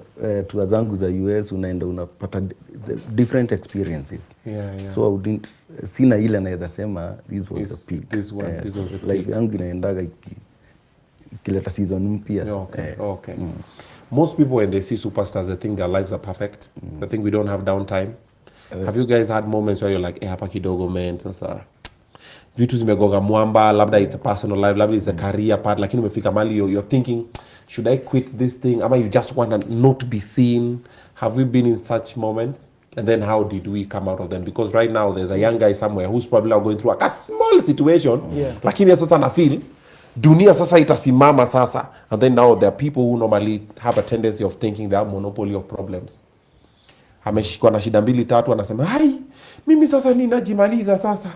tour zangu za US, unaenda unapata different experiences. Yeah. So I didn't sina ile naweza sema this was the peak. This was the peak. Life yangu inaendaga ikileta season mpya. Okay. Most people when they see superstars they think their lives are perfect. They think we don't have downtime. Have you guys had moments where you're like, hapa kidogo man, sasa vitu zimegonga mwamba, labda it's a personal life, labda it's a career part, lakini umefika mali you're thinking, should I quit this thing? Ama you just want to not be seen? Have we been in such moments? And then how did we come out of them? Because right now there's a young guy somewhere who's probably going through a small situation, lakini sasa na feel dunia sasa itasimama sasa. And then now there are people who normally have a tendency of thinking they have monopoly of problems. Ameshikwa na shida mbili tatu anasema hai mimi sasa ninajimaliza sasa.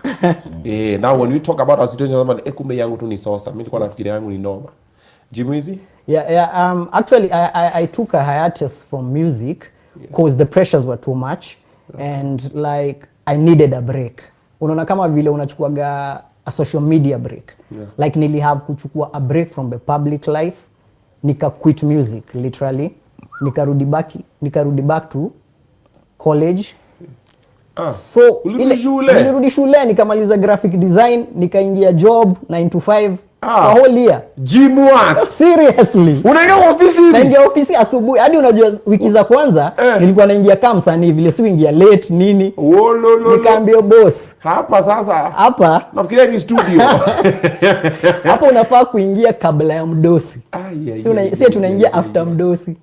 Now when we talk about our situation kumbe yangu tu ni sosa, mimi nilikuwa nafikiria yangu ni noma. Jimwizi? Yeah. Actually I took a hiatus from music because the pressures were too much. And like I needed a break. Unaona kama vile unachukuaga a social media break. Like nili have kuchukua a break from the public life, nika quit music literally, nikarudi back to college. So nilirudi shule nikamaliza graphic design, nikaingia job 9 to 5 for whole year. Jimwat. Seriously. Unaingia ofisi hivi? Naingia ofisi asubuhi. Hadi unajua wiki za kwanza nilikuwa naingia kama msanii vile, si ingia late nini. Nikaambia boss, hapa sasa. Hapa nafikiria ni studio. Hapa unafaa kuingia kabla ya mdosi. Si tunaingia after mdosi.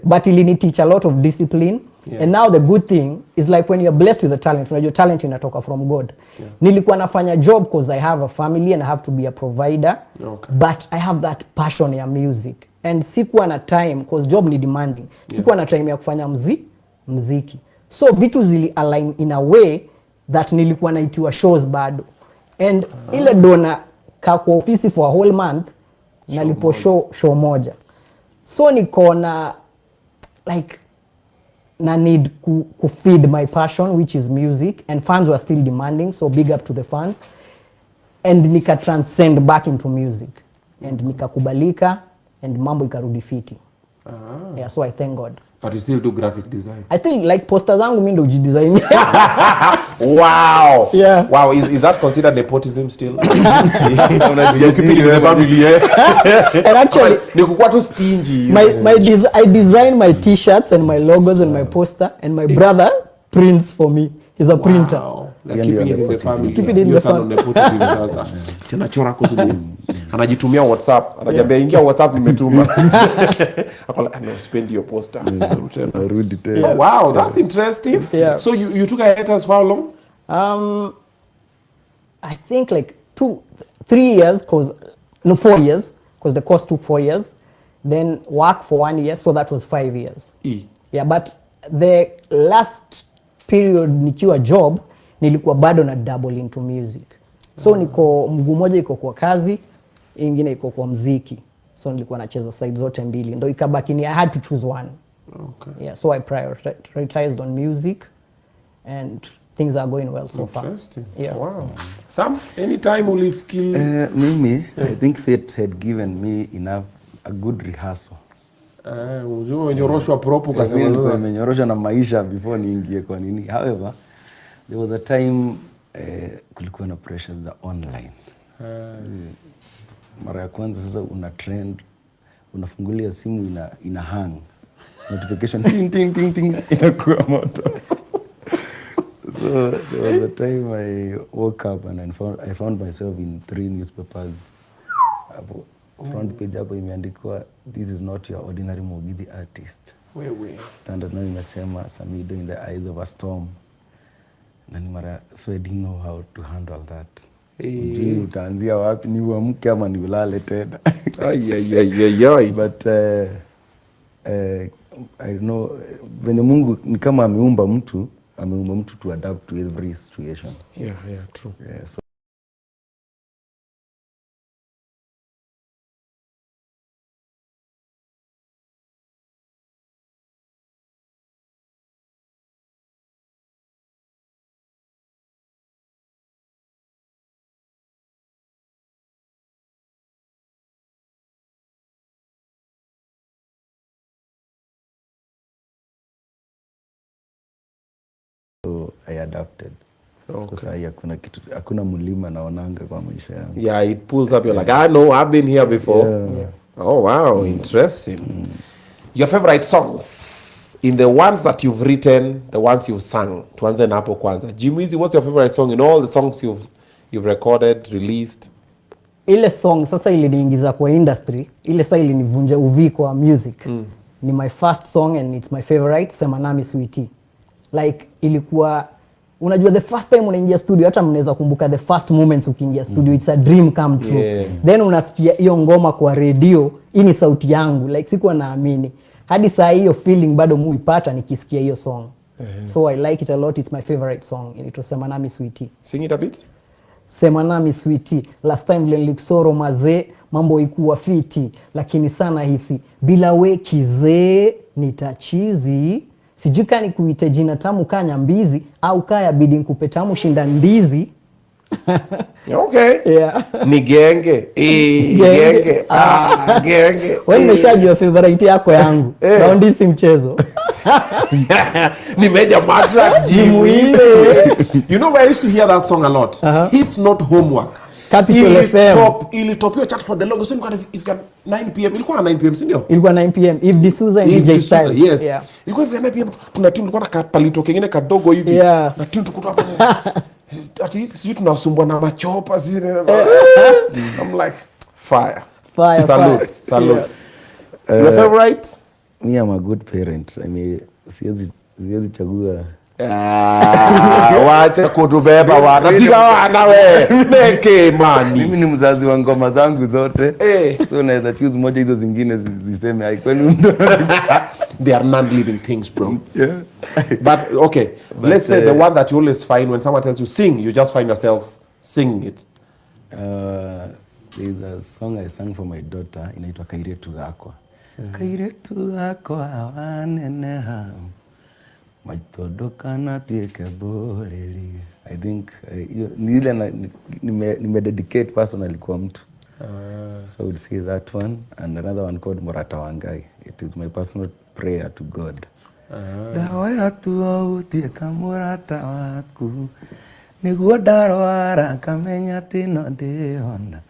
But ili ni teach a lot of discipline. And now the good thing is like when you're blessed with the talent, unajua talent inatoka from God. Nilikuwa nafanya job because I have a family and I have to be a provider. But I have that passion ya music. And sikuwa na time because job ni demanding. Sikuwa na time ya kufanya mziki. So vitu zili align in a way that nilikuwa naitiwa shows bado. And ile dona kwa ofisi for a whole month nalipo show moja. So nikona like na need to feed my passion, which is music, and fans were still demanding, so big up to the fans. And nika transcend back into music. And nikakubalika and mambo ikarudi fiti. Yeah, so I thank God. But you still do graphic design? I still like posters zangu mimi ndo ujidesign. Wow. Yeah. Wow, is that considered nepotism still? You keep it in the family, And actually, nikukuwa tu stingy. I design my t-shirts and my logos and my poster, and my brother prints for me. He's a printer. Like keeping it in the family. Keep it in the family. Sasa. Tunachora kuzuri. Anajitumia WhatsApp. Anajiambia ingia WhatsApp nimetuma. Akola spend your poster. Narudi tena. Wow, that's interesting. Yeah. So you took a hiatus for how long? I think like 4 years, because the course took 4 years. Then work for 1 year, so that was 5 years. Yeah, but the last period nikiwa job, nilikuwa bado na double into music. So niko mguu moja iko kwa kazi, ingine iko kwa muziki. So nilikuwa nacheza side zote mbili. Ndio ikabaki ni I had to choose one. Okay. Yeah, so I prioritized on music and things are going well so far. Interesting. Yeah. Wow. Sam, anytime will kill Mimi, I think fate had given me a good rehearsal. Unyoroshwa propo kasema nimenyorosha na maisha before niingie kwa nini. However, there was a time kulikuwa na pressures za online. Mara ya kwanza sasa una trend, unafungulia simu ina hang. Notification ting ting ting ting inakuwa moto. So there was a time I woke up and I found myself in 3 newspapers. Front page hapo imeandikwa this is not your ordinary Mugithi artist. Wewe. Standard now imesema samidoh in the eyes of a storm. Na ni mara, so I didn't know how to handle that. Ujui utaanzia wapi, ni uamke ama ni ulale tena. But I know when Mungu ni kama ameumba mtu to adapt to every situation. Yeah, true. Yeah, so I adapted. Okay. So hakuna mulima naonanga kwa maisha yangu. Yeah, it pulls up. You're like, I know, I've been here before. Yeah. Oh, wow, interesting. Your favorite songs? In the ones that you've written, the ones you've sung. Tuanze na hapo kwanza. Jimwat, what's your favorite song in all the songs you've recorded, released? Ile song sasa iliniingiza kwa industry. Ile sasa ilinivunja uviko wa music. Ni my first song and it's my favorite, Sema Nami Sweetie. Like ilikuwa, unajua the first time unaingia studio, hata mnaweza kumbuka the first moments ukiingia studio, it's a dream come true. Yeah. Then unasikia hiyo ngoma kwa radio, hii ni sauti yangu, like sikuwa naamini. Hadi saa hiyo feeling bado muipata nikisikia hiyo song. So I like it a lot, it's my favorite song. It was Sema Nami Sweetie. Sing it a bit. Sema Nami Sweetie, last time nilikusoro mazee, mambo ikuwa fiti, lakini sana hisi bila we kizee nitachizi. Sijui kani kuite jina tamu kanya mbizi au kaya bidi nikupe tamu shinda ndizi. Okay. Yeah. Ni genge. Genge. Genge. Wewe umeshajua favorite yako yangu. Raundi si mchezo. Ni Major Matrax Jimwat. You know where I used to hear that song a lot? It's not homework. Capital FM. Ilitopio chat for the longest time. If 9 p.m. Ilikuwa 9 p.m. si ndio? Ilikuwa 9 p.m. If D'Souza and DJ Styles. Yes. Yeah. Ilikuwa ifika 9 p.m. Tulikuwa na kapalito kengine kadogo hivi. Yeah. Na tukutoa hapo. Ati sisi tunasumbua na machopa sisi. I'm like fire. Salute. Your favorite? Me, I'm a good parent. I mean, siwezi chagua. Wacha kutubeba wanapiga wana we meke mani. Mimi ni mzazi wa ngoma zangu zote. So naweza choose moja hizo zingine ziseme haikwani. They are non-living things, bro. Yeah. But okay, let's say the one that you always find when someone tells you sing, you just find yourself singing it. There's a song I sang for my daughter inaitwa Kairetu Gakwa. Kairetu Gakwa waneneha maitodokana tieke boleli. I think nile nimededicate personally kwa mtu. So I would say that one and another one called Murata Wangai. It is my personal prayer to God. Dawa ya tu tieka murata waku niguo ndarwara kamenya tino ndiona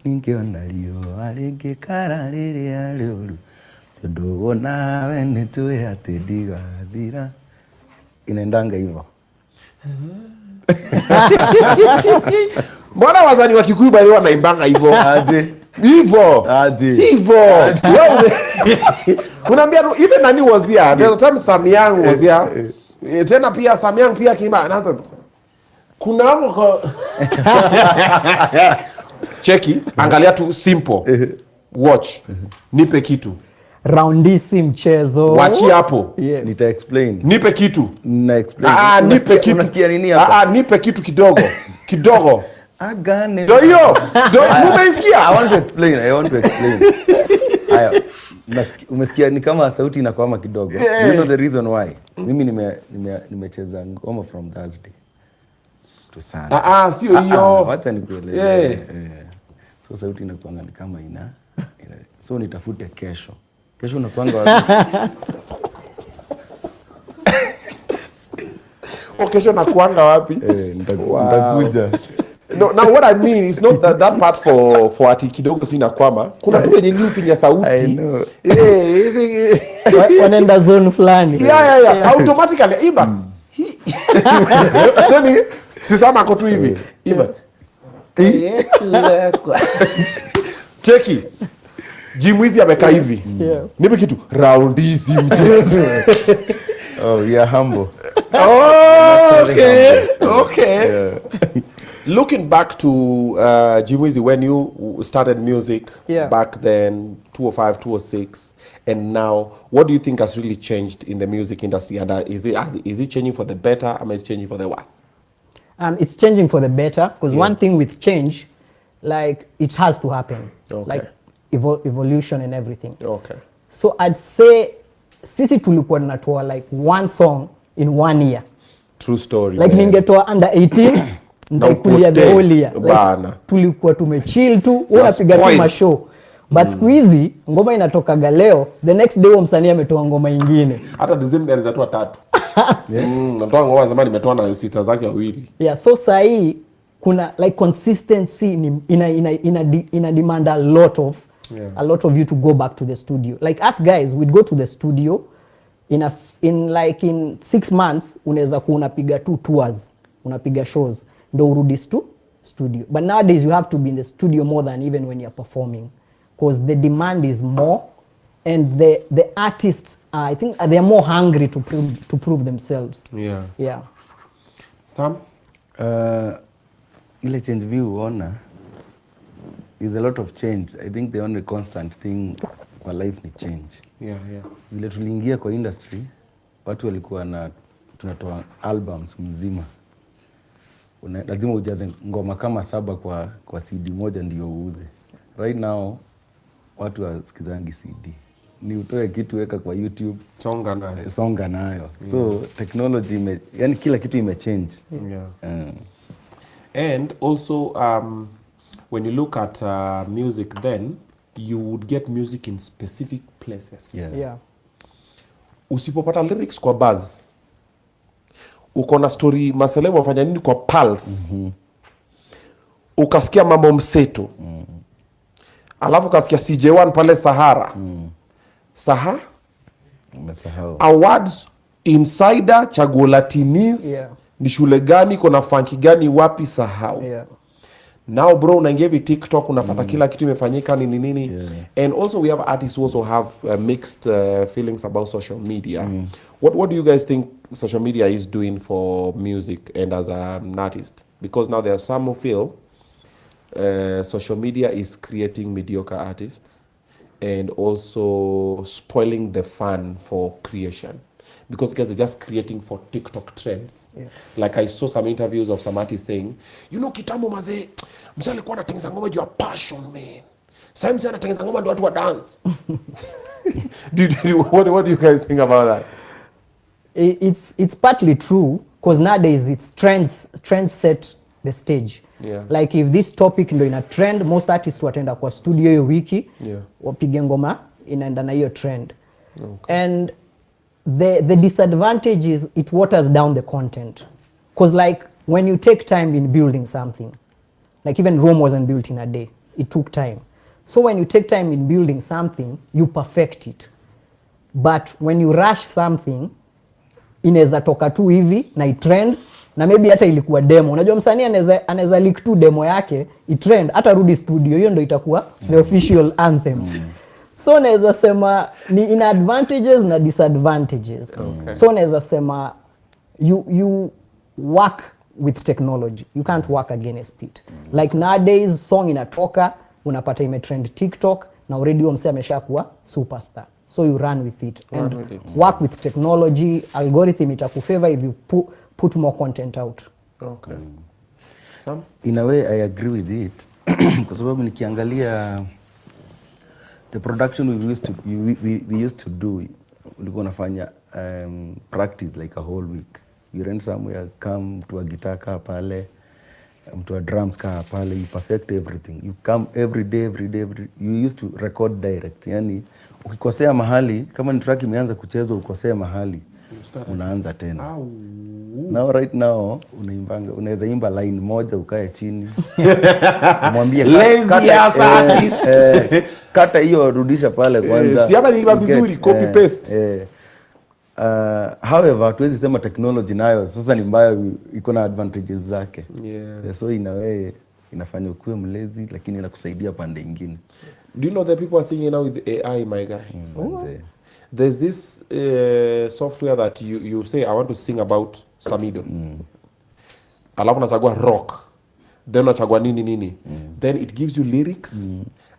ningiona rio aringikara riria rioru tondu wonawe nituya ati ndigathira. Inaendanga hivyo. Mbona wazani wa Kikuyu bado wanaimbanga hivyo? Hivyo. Unaambia even nani was here. There's a time Samyang was here. Tena pia Samyang pia kimba another. Kuna hapo cheki, angalia tu simple. Watch. Nipe kitu. Raundi si mchezo. Wachi hapo. Yeah. Nita explain. Nipe kitu. Na explain. Nipe kitu. Unasikia nini hapa? Nipe kitu kidogo. Kidogo. Agane. Ndio hiyo. Ndio umeisikia? I want to explain. Haya. Umesikia ni kama sauti inakwama kidogo. You know the reason why? Mimi nimecheza ngoma from Thursday to Sunday. Sio hiyo. Wacha nikueleze. So sauti inakuanga ni kama so nitafute kesho. Kesho unakuanga wapi? Kesho nakuanga wapi? Nitakuja. No, now what I mean is not that part for ati kidogo si nakwama. Kuna tu yenye niufinya sauti. Wanaenda zone fulani. Yeah. Automatically iba. Sasa sisama kwa tu hivi. Iba. Cheki. Jimwizi amekaa hivi. Nipe kitu. Round hizi mchezo. We are humble. Okay. Yeah. Looking back to Jimwizi, when you started music back then, 2005, 2006, and now, what do you think has really changed in the music industry? And is it changing for the better, or is it changing for the worse? It's changing for the better, because one thing with change, like, it has to happen. Like evolution and everything. So I'd say sisi tulikuwa tunatoa like one song in 1 year. True story. Like ningetoa under 18 ndaikulia the whole year. Like, tulikuwa tumechill tu, unapiga tu mashow. But siku hizi ngoma inatoka leo, the next day msanii ametoa ngoma nyingine. Hata the same day anatoa 3. Natoa ngoma zamani nimetoa na sita zake wawili. Yeah, so sahi kuna like consistency ina demand a lot of you to go back to the studio. Like us guys, we'd go to the studio in 6 months unaweza kuwa unapiga 2 tours, unapiga shows ndio urudi studio. But nowadays you have to be in the studio more than even when you're performing, because the demand is more and the artists I think they are more hungry to prove themselves. Yeah. Sam, ile change view uona is a lot of change. I think the only constant thing for life ni change. Vile tuliingia kwa industry, watu walikuwa tunatoa albums mzima. Lazima ujaze ngoma kama 7 kwa CD moja ndio uuze. Right now watu wasikizangi CD. Ni utoe kitu weka kwa YouTube, songa nayo. So technology yani kila kitu imechange. And also when you look at music then, you would get music in specific places. Usipopata lyrics kwa buzz, uko na story maselebo wafanya nini kwa pulse, ukasikia mambo mseto, alafu ukasikia CJ1 pale Sahara, awards insider chaguo latinis, ni shule gani kuna funky gani wapi sahau. Now bro unaingia hivi TikTok unapata kila kitu imefanyika nini. And also we have artists who also have mixed feelings about social media. What do you guys think social media is doing for music and as an artist? Because now there are some who feel social media is creating mediocre artists and also spoiling the fun for creation. Because guys are just creating for TikTok trends. Like I saw some interviews of some artists saying, you know kitambo mazee, msee alikuwa anatengeneza ngoma juu ya passion man. Sasa msee anatengeneza ngoma ndio watu wa dance. What do you guys think about that? It's partly true, because nowadays it's trends set the stage. Like if this topic ndio ina trend, most artists wataenda kwa studio hiyo wiki, wapige ngoma inaenda na hiyo trend. And the disadvantage is it waters down the content, because like when you take time in building something, like even Rome wasn't built in a day, it took time. So when you take time in building something, you perfect it. But when you rush something, inaweza toka tu hivi na itrend, na maybe hata ilikuwa demo. Unajua msanii anaweza leak tu demo yake itrend, hata rudi studio, hiyo ndio itakuwa the official anthem. So naweza sema ni ina advantages na disadvantages. So naweza sema you work with technology. You can't work against it. Like nowadays, song inatoka, unapata imetrend TikTok, na already mse ameshakuwa superstar. So you run with it and work with technology. Algorithm itakufavor if you put more content out. Okay. Sam? In a way, I agree with it. Kwa sababu nikiangalia the production we used to do, ulikuwa unafanya practice like a whole week. You rent somewhere, come to a guitar kaa pale, to a drums kaa pale, you perfect everything. You come every day. You used to record direct. Yani ukikosea mahali, kama ni track imeanza kuchezwa ukosea mahali, unaanza tena. Now right now unaweza imba line moja ukae chini. Mwambie lazy ass artist. Kata hiyo rudisha pale kwanza. Si hapa niliba vizuri copy paste. However, tuwezi sema technology nayo sasa ni mbaya, iko na advantages zake. So in a way inafanya ukuwe mlezi lakini inakusaidia pande nyingine. Do you know that people are singing now with AI, my guy? There's this software that you say, I want to sing about samidoh. Alafu nachagua rock. Then nachagua nini. Then it gives you lyrics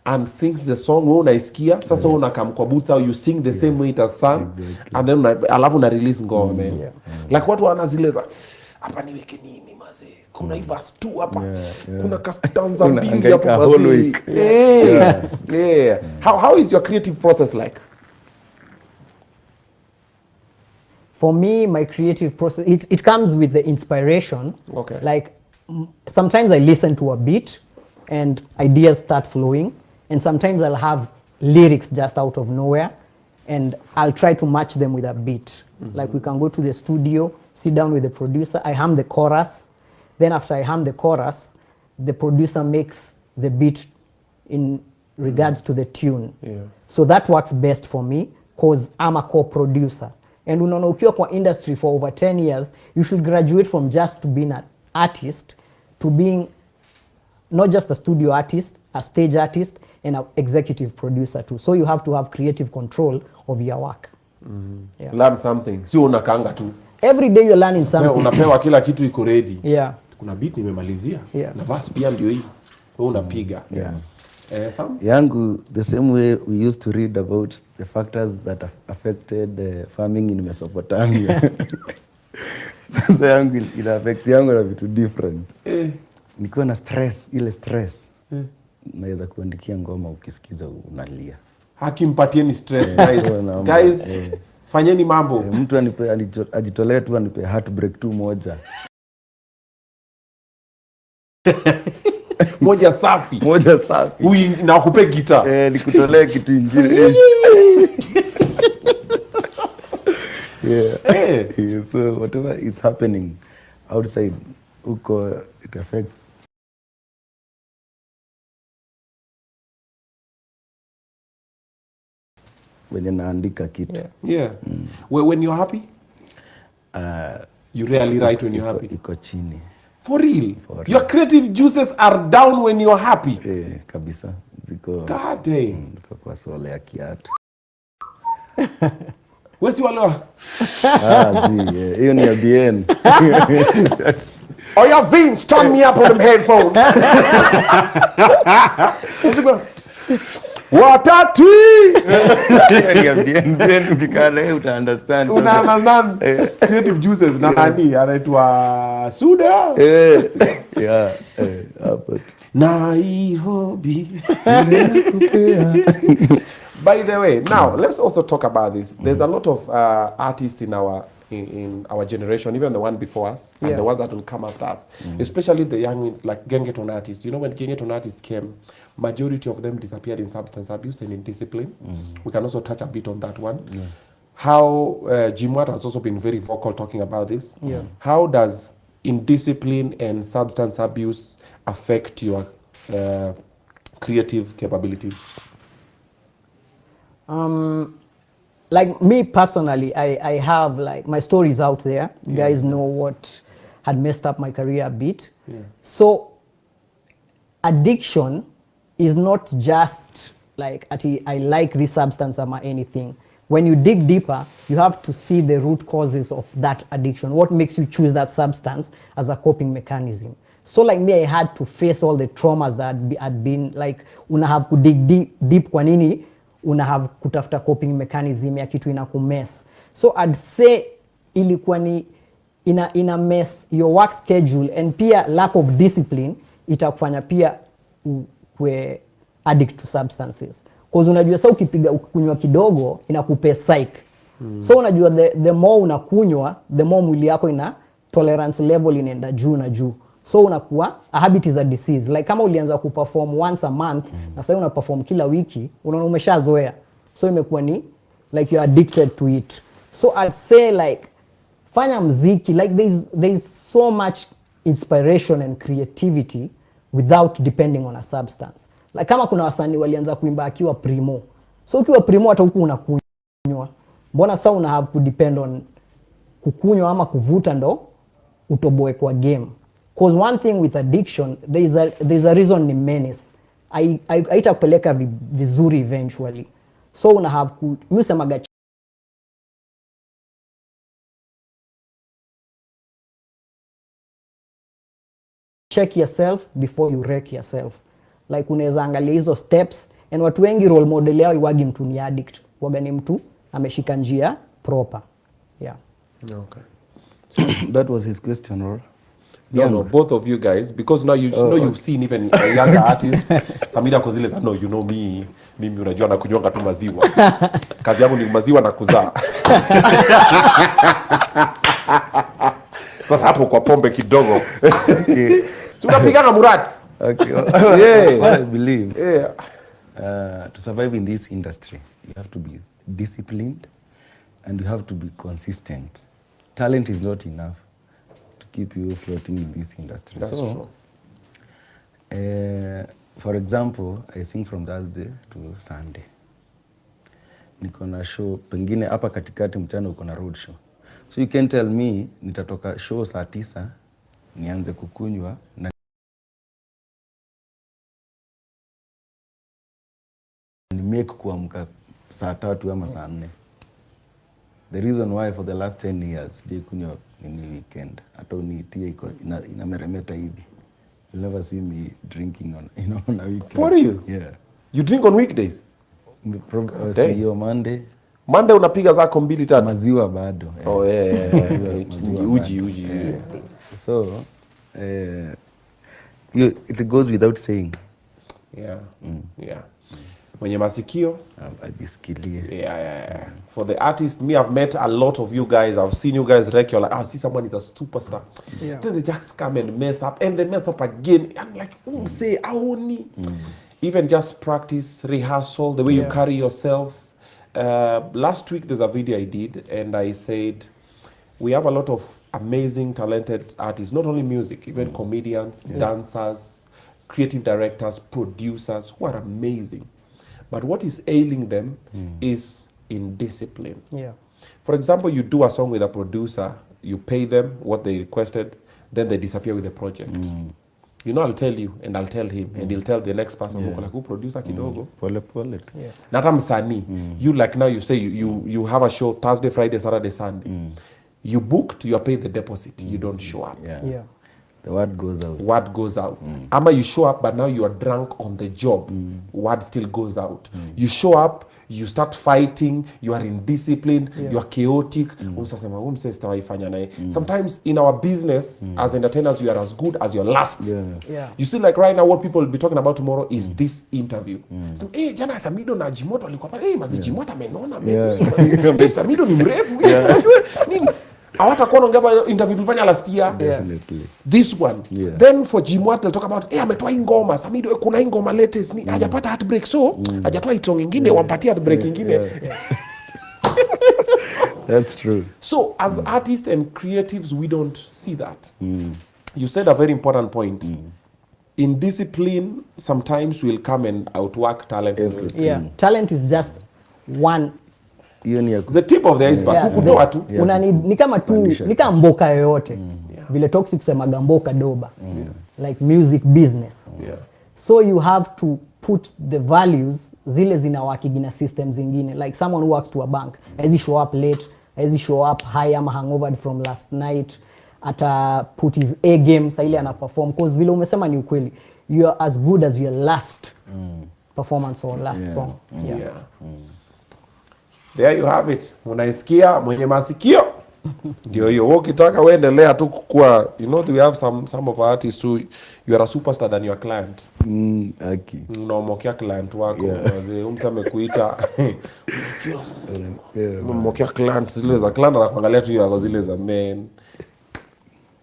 and sings the song. Wewe unaisikia, sasa unakam kwa booth au you sing the same way it has sung. And then alafu na release ngoma, man. Like watu wanazileza, hapa niweke nini maze? Kuna verse 2 hapa. Kuna kastanza mbili hapo maze. How is your creative process like? For me, my creative process, it comes with the inspiration. Okay. Like, sometimes I listen to a beat and ideas start flowing. And sometimes I'll have lyrics just out of nowhere. And I'll try to match them with a beat. Like we can go to the studio, sit down with the producer, I hum the chorus. Then after I hum the chorus, the producer makes the beat in regards to the tune. So that works best for me because I'm a co-producer. And unaona ukiwa kwa industry for over 10 years, you should graduate from just to being an artist to being not just a studio artist, a stage artist, and an executive producer too. So you have to have creative control of your work. Learn something. Sio unakaanga tu. Every day you're learning something. Unapewa kila kitu iko ready. Kuna beat nimemalizia. Na verse pia ndio hii. Wewe unapiga. Sam? Yangu, the same way we used to read about the factors that affected farming in Mesopotamia. Sasa yangu ina affect yangu na vitu different. Nikiwa na stress, ile stress. Naweza kuandikia ngoma ukisikiza unalia. Hakimpatie ni stress, guys. Guys, fanyeni mambo. Mtu ajitolee tu anipe heartbreak tu moja. Moja safi. Na akupe gitaa. Nikutolee kitu kingine. So whatever is happening outside, it affects. When naandika kitu. When you're happy? You rarely write when you're happy. Iko chini. For real? Your creative juices are down when you're happy? Kabisa. God damn. Ziko kwa sole ya kiatu. Wesi walo? Hiyo ni ya BN. Oh, your Vince, turn me up on them headphones. Watati! Ya BN ukikana uta understand. Una understand creative juices na nani anaitwa Suda. But Nairobi. By the way, now let's also talk about this. There's a lot of artists in our generation, even the one before us and the ones that will come after us, especially the young ones like gengeton artists. You know, when gengeton artists came, majority of them disappeared in substance abuse and indiscipline. We can also touch a bit on that one. How Jimwat has also been very vocal talking about this. How does indiscipline and substance abuse affect your creative capabilities? Like me personally, I have like my stories out there. You guys know what had messed up my career a bit. So addiction is not just like I like this substance or anything. when you dig deeper, you have to see the root causes of that addiction. What makes you choose that substance as a coping mechanism? So like me, I had to face all the traumas that had been like, una have to dig deep kwa nini, una have kutafuta coping mechanism ya kitu inakumess. So I'd say ilikuwa ni ina mess your work schedule, and pia lack of discipline itakufanya pia kwe addict to substances. Cause unajua sasa ukikunywa kidogo inakupa psych. So unajua the more unakunywa, the more mwili yako ina tolerance level inaenda juu na juu. So unakuwa a habit is a disease. Like kama ulianza kuperform once a month na sasa una perform kila wiki, unaona umeshazoea. So imekuwa ni like you are addicted to it. So I'd say like fanya mziki, like there's so much inspiration and creativity without depending on a substance. Like kama kuna wasanii walianza kuimba akiwa primo. So ukiwa primo hata huku unakunywa. Mbona sasa una have to depend on kukunywa ama kuvuta ndo utoboe kwa game? Because one thing with addiction, there's a reason ni menace. Haitakupeleka vizuri eventually. So una have to musemaga check yourself before you wreck yourself. Like unaweza angalia hizo steps, and watu wengi role model yao iwagi mtu ni addict. Waga ni mtu ameshika njia proper. Yeah. Okay. So that was his question, or? No, both of you guys, because now you know you've seen even younger artists. Samida Kozile said, no, you know me, mimi unajua na kunywanga tu maziwa. Kazi yangu ni maziwa na kuzaa. So hapo kwa pombe kidogo. Okay. Tunapigana Murat. Okay. Yeah. What I believe. Yeah. To survive in this industry, you have to be disciplined and you have to be consistent. Talent is not enough to keep you floating in this industry. That's true. For example, I sing from Thursday to Sunday. Niko na show, pengine hapa katikati mchana uko na road show. So you can tell me, nitatoka show saa 9, nianze kukunywa na make kuamka saa 3 ama saa 4. The reason why for the last 10 years they kunywa in weekend, hata uniitie iko inameremeta hivi. You'll never see me drinking on a weekend. For real? Yeah. You drink on weekdays? See you Monday. Monday unapiga zako 2-3. Maziwa bado. Oh yeah. Uji. So it goes without saying. Yeah. Yeah. Mwenye masikio ajisikilie. Yeah. For the artist, me, I've met a lot of you guys. I've seen you guys wreck. You're like, see someone is a superstar. Yeah. Then they just come and mess up, and they mess up again. I'm like, say, aoni. Even just practice, rehearsal, the way you carry yourself. Last week, there's a video I did, and I said, we have a lot of amazing, talented artists, not only music, even comedians, dancers, creative directors, producers, who are amazing. But what is ailing them is indiscipline. Yeah. For example, you do a song with a producer, you pay them what they requested, then they disappear with the project. You know, I'll tell you, and I'll tell him, and he'll tell the next person, who producer kidogo. Pole. Nata msanii. You like now, you say you have a show Thursday, Friday, Saturday, Sunday. You booked, you are paid the deposit. You don't show up. Yeah. The word goes out. Word goes out. Ama you show up, but now you are drunk on the job. Word still goes out. You show up, you start fighting, you are indisciplined, you are chaotic. Sometimes in our business, as entertainers, you are as good as your last. You see, like right now, what people will be talking about tomorrow is this interview. So, hey, jana samidoh na jimwat walikuwa pale. Hey, mazi jimwat amenona. Samidoh ni mrefu. Hawatakuwa naongea interview tulifanya last year. Definitely. This one. Then for Jimwat they'll talk about, ametoa ingoma, Samidoh kuna ingoma latest ni hajapata heartbreak, so hajatoa itong nyingine wampatie heartbreak nyingine. That's true. So as artists and creatives, we don't see that. You said a very important point. Indiscipline sometimes will come and outwork talent. Talent is just one. The tip of the iceberg. Kukutoa tu. Ni kama tu, ni kama mboka yoyote. Vile Toxic semaga mboka doba. Like music business. So you have to put the values zile zinawakigi na systems zingine. Like someone who works to a bank, haezi show up late, haezi show up high ama hangover from last night, ata put his A game sa ile ana perform, cause vile umesema ni ukweli, you are as good as your last performance or last song. There you have it. Unaisikia mwenye masikio ndio hiyo. Ukitaka uendelea tu kukua, you know, we have some of our artists who you are a superstar than your client. Okay. Unaomokea client wako wazee, umsame kuita unaomokea client zile za client anakuangalia tu yako zile za men.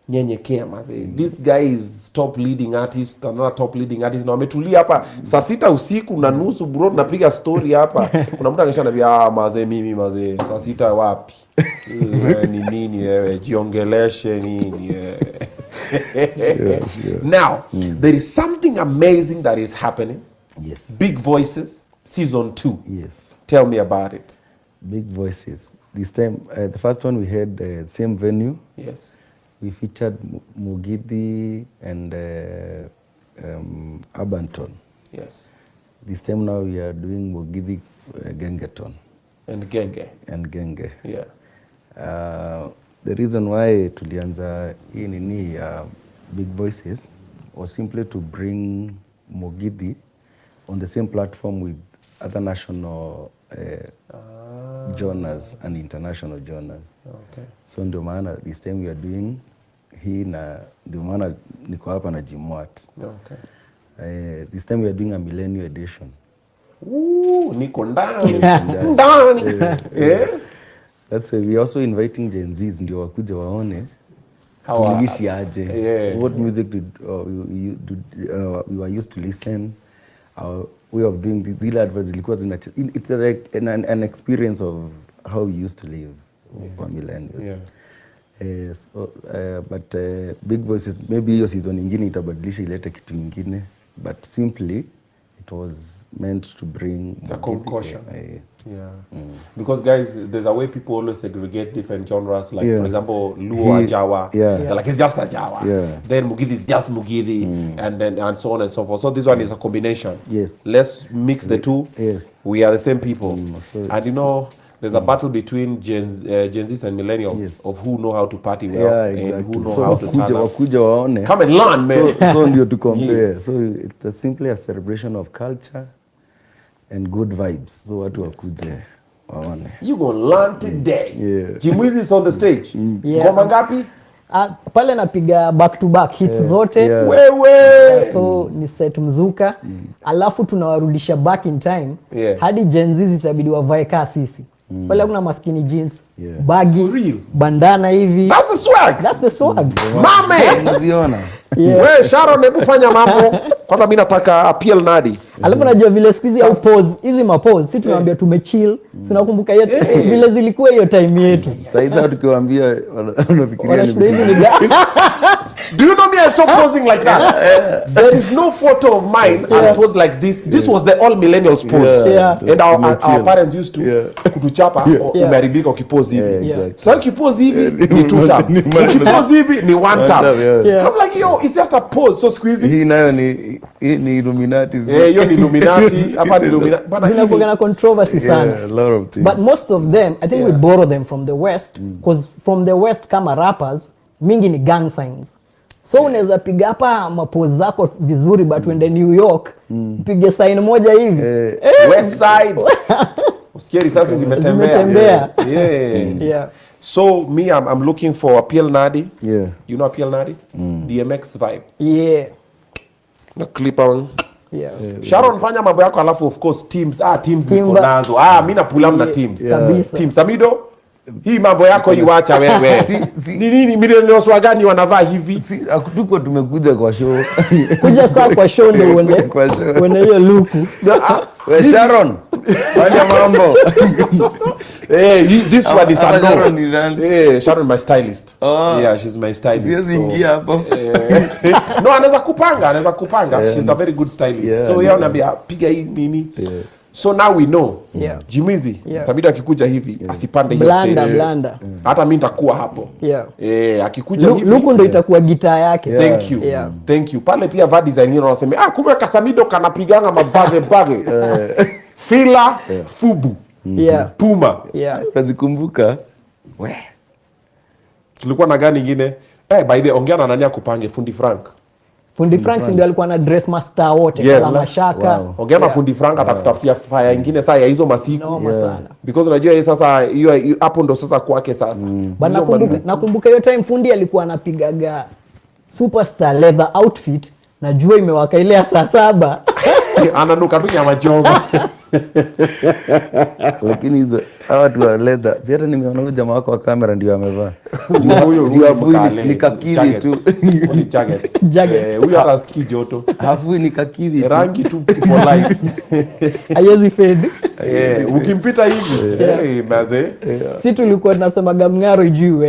Nyenyekea mazee. This guy is top leading artist, another top leading artist. Na wametulia hapa saa 6 usiku na nusu bro, napiga story hapa. Kuna mtu angeshanambia mazee, mimi mazee saa 6 wapi? Ni nini wewe, jiongeleshe nini Now, there is something amazing that is happening. Yes. Big Voices season 2. Yes. Tell me about it. Big Voices. This time, the first one we had same venue. Yes. We featured Mugithi and Abanton. Yes. This time now we are doing Mugithi Gengeton. And Genge. And Genge. Yeah. The reason why tulianza hii nini Big Voices was simply to bring Mugithi on the same platform with other national genres and international genres. Okay. So ndio maana this time we are doing hii na ndio maana niko hapa na Jimwat. Okay. This time we are doing a millennial edition. Niko ndani. Ndani. That's why we also inviting Gen Zs ndio wakuja waone tuliishi aje. What music did we were used to listen. Our way of doing this, zile adverts zilikuwa it's like an experience of how we used to live for millennials. But Big Voices, maybe hiyo season nyingine itabadilisha ilete kitu nyingine, but simply it was meant to bring a concussion. Because guys, there's a way people always segregate different genres, like for example Luo and Jawa. Like it's just a Jawa. Then Mugithi is just Mugithi, and so on and so forth. So this one is a combination. Yes. Let's mix the two. Yes. We are the same people. So and you know, there's a battle between Gen Zs and millennials of who know how to party well and who know how to turn up. Wakuja waone. Come and learn, man. So ndio to compare. So it's simply a celebration of culture and good vibes. So watu wakuje waone. You gonna learn today. Jimwizi is on the stage. Ngoma ngapi? Pale napiga back to back hits zote. Wewe. So ni set mzuka. Alafu tunawarudisha back in time. Hadi Gen Z itabidi wavae kaa sisi. Pale kuna maskini jeans, baggy, bandana hivi. That's the swag. That's the swag. Mame, unaziona? Wewe Sharon, hebu fanya mambo. Kwanza mimi nataka appeal Nadi. Alafu najua vile squeeze au pose, hizi ma pose, sisi tunawaambia tumechill. Tunakumbuka yetu vile zilikuwa hiyo time yetu. Sasa hizo tukiwaambia wanafikiria ni Do you know me? I stopped posing like that. There is no photo of mine I pose like this. This was the all millennials pose. And our parents used to kutuchapa umeharibika ukipose hivi. Sasa ukipose hivi ni two tap. Ukipose hivi ni one tap. I'm like, yo, it's just a pose. So squeezy. Hii nayo ni Illuminati. Hiyo ni Illuminati. Hapa ni Illuminati. Bana kuna controversy sana. A lot of things. But most of them, I think we borrow them from the West, because from the West kama rappers mingi ni gang signs. So unaweza piga hapa mapose zako vizuri, but uende New York upige sign moja hivi. West Side. Usikie sasa zimetembea. So me, I'm looking for Appeal Nadi. You know Appeal Nadi? DMX vibe. Na clip on. Sharon, fanya mambo yako alafu of course teams. Teams niko nazo. Mimi na pull up na teams. Team Samidoh. Hii mambo yako iwacha wewe. Ni nini millennials wagani wanavaa hivi? Tuko tumekuja kwa show. Kuja saa kwa show ndio uone hiyo look. We Sharon, fanya mambo. This one is Sharon. Sharon my stylist. She's my stylist. Siwezi ingia hapo. No, anaweza kupanga. She's a very good stylist. So yeye anambia piga hii nini? So now we know. Jimizi, Yeah. Samidoh akikuja hivi, asipande hiyo stage. Blanda. Hata mimi nitakuwa hapo. Akikuja hivi. Luku ndo itakuwa gitaa yake. Thank you. Thank you. Pale pia va design wanasema, kumbe Samidoh kanapiganga mabage. Fila, Fubu. Puma. Nazikumbuka. Tulikuwa na gani nyingine? By the ongea na nani akupange Fundi Frank. Fundi Frank ndio alikuwa na dress master wote kama Mashaka. Ongea na Fundi Frank atakutafutia fire nyingine saa ya hizo masiku. Because unajua yeye sasa hiyo hapo ndo sasa kwake sasa. Nakumbuka hiyo time Fundi alikuwa anapigaga superstar leather outfit na jua imewaka ile ya saa 7. Ananuka tu nyama choma. Lakini hizo watu wa leather, hata nimeona huyo jamaa wako wa kamera ndio amevaa. Huyo nikakidhi tu. Ni jacket. Huyo anasikii joto. Alafu nikakidhi. Rangi tu polite. Haiwezi fade. Ukimpita hivi. Maze. Si tulikuwa tunasema Gamngaro juu.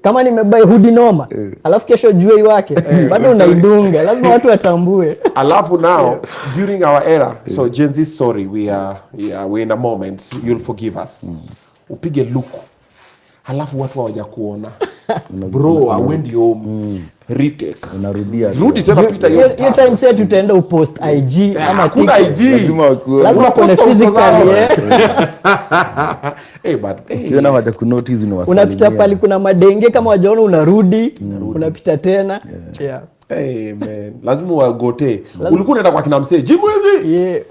Kama nimebuy hoodie noma, alafu kesho jua iwake, bado unaidunga, lazima watu watambue. Alafu now during our era, so Gen Z, sorry, we're in a moment, you'll forgive us. Upige luku. Alafu watu hawajakuona. Bro, awendi home. Retake. Unarudia. Rudi tena pita hiyo. Hiyo time set tutaenda upost IG ama kuna IG. Lazima kuna physically. But kiona wacha ku notice ni wasalimia. Unapita pale kuna madenge kama wajaona unarudi, unapita tena. Hey man, lazima uagote. Ulikuwa unaenda kwa kina msee, Jimwezi.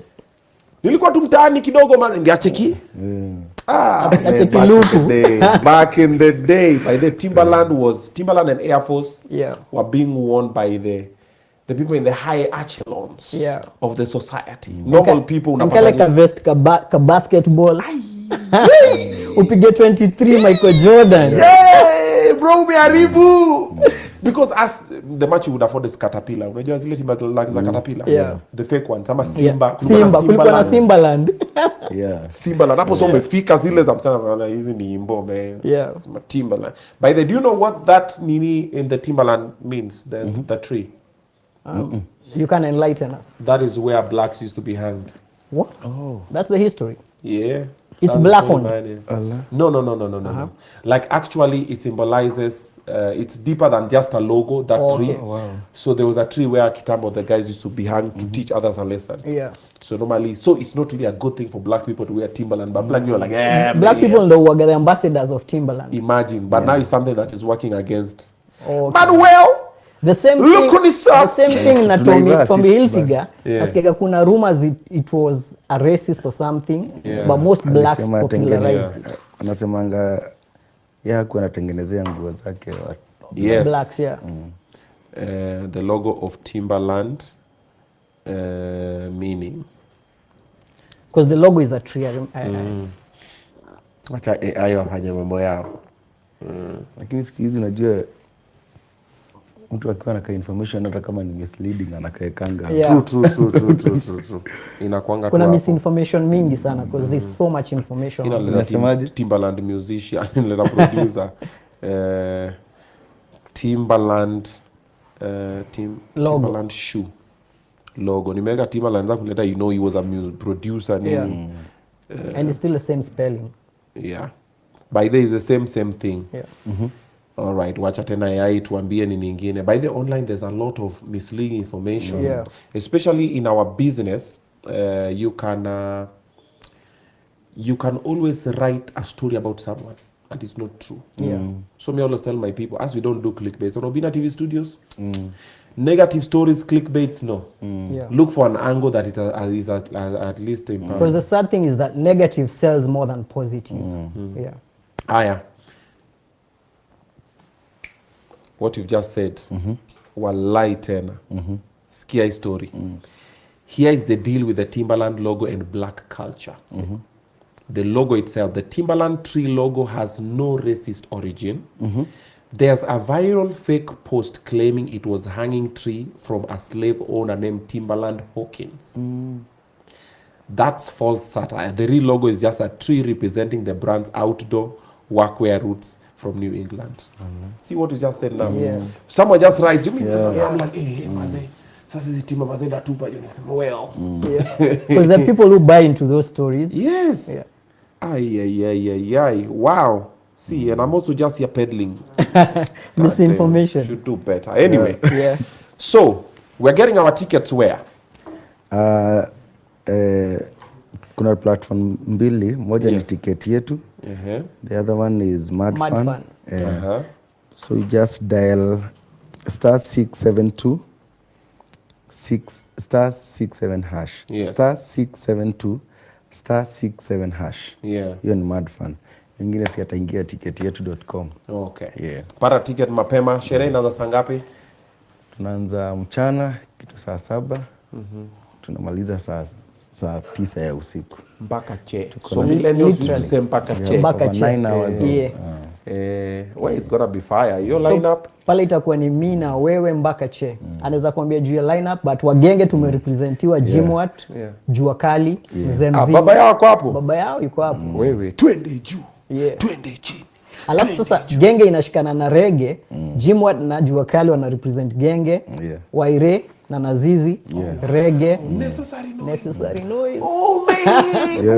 Nilikuwa tu mtaani kidogo maana ndiacheki. Back in the day, by the Timberland and Air Force were being worn by the people in the high echelons of the society. Normal people unapata ka vest ka basketball. Upige 23 Michael Jordan. Bro, umeharibu. Because as the match would afford this Caterpillar. Unajua zile Timberland za Caterpillar. The fake ones. Ama Simba. Kulikuwa na Simbaland. Simbaland. Hapo so umefika zile za msana hizi ni imbo man. Sema Timberland. By the way, do you know what that nini in the Timberland means? The tree. You can enlighten us. That is where blacks used to be hanged. What? Oh. That's the history. Yeah. It's black on. No. Like actually it symbolizes it's deeper than just a logo, that tree. Wow. So there was a tree where Kitambo the guys used to be hanged to teach others a lesson. So normally, so it's not really a good thing for black people to wear Timberland, but black people are like, black people were the ambassadors of Timberland. Imagine, but now it's something that is working against. But well, the same thing na Tommy Hilfiger, askega kuna rumors it was a racist or something, but most blacks popularized. Anasemanga yako anatengenezea nguo zake watu. Yes. Blacks, the logo of Timberland meaning. Because the logo is a tree. Acha ayo hanya mambo yao. Lakini siku hizi unajua mtu akiwa na information hata kama ni misleading anakaekanga. True. Inakuanga kuna misinformation mingi sana because there's so much information. Inasemaje? Timberland musician, inaleta producer. Timberland Timberland shoe logo. Nimeweka Timberland za kuleta, you know he was a producer nini. And it's still the same spelling. By the is the same thing. All right, wacha tena AI tuambie ni nyingine. By the online there's a lot of misleading information. Especially in our business, you can always write a story about someone and it's not true. So me always tell my people, as we don't do clickbait on Obinna TV studios, negative stories, clickbaits, no. Look for an angle that it is at least important. Because the sad thing is that negative sells more than positive. What you've just said, wallahi tena. Skia story. Here is the deal with the Timberland logo and black culture. The logo itself, the Timberland tree logo has no racist origin. There's a viral fake post claiming it was hanging tree from a slave owner named Timberland Hawkins. That's false satire. The real logo is just a tree representing the brand's outdoor workwear roots from New England. See what you just said now. Someone just writes, you mean I'm like, hey, mazee. Sasa hizi timu mazee ndatupa you know, well. Because there are people who buy into those stories. Yes. Ay. Wow. See, and I'm also just here peddling misinformation. Should do better. Anyway. So, we're getting our tickets where? Kuna platform mbili, moja ni ticket yetu. The other one is Mad Fun. So you just dial *672 *67 hash. *672 *67 hash. Hiyo ni Mad Fun. Ingine si ataingia ticketyetu.com. Okay. Para ticket mapema. Sherehe inaanza saa ngapi? Tunaanza mchana kitu saa 7. Tunamaliza saa 9 ya usiku. Mpaka che. So millennials used to say mpaka che. Mpaka che. 9 hours. Well, it's gonna be fire. Your lineup? Pale itakuwa ni mimi na wewe mpaka che. Anaweza kuambia juu ya lineup, but wagenge tumerepresentiwa Jimwat, Jua Kali, Zenzi. Baba yao yuko hapo? Baba yao yuko hapo. Wewe, twende juu. Twende chini. Alafu sasa genge inashikana na rege. Jimwat na Jua Kali wana represent genge. Waire na Nazizi, rege, necessary noise. Oh man,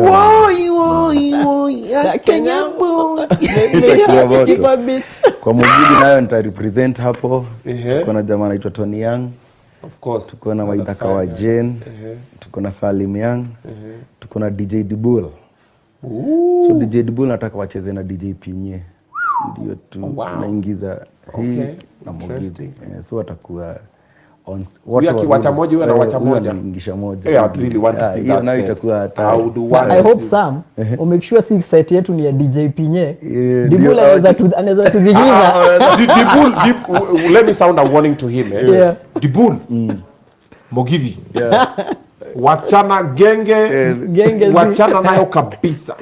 woi, Kenya boy. Kwa Mugidhi nayo nita represent hapo. Tuko na jamaa anaitwa Tony Young. Of course. Tuko na Waidaka wa Jane. Tuko na Salim Young. Tuko na DJ Dibul. So DJ Dibul nataka wacheze na DJ Pinye. Ndio tunaingiza hii na Mugidhi. So atakuwa wacha moja wewe na wacha moja ingisha moja. I really want to see that. Na itakuwa I hope Sam make sure si site yetu ni ya DJ Pinye. Dibul anaweza tudhigiza. Dibul, let me sound a warning to him. Dibul. Mugidhi. Wachana genge wachana nayo kabisa.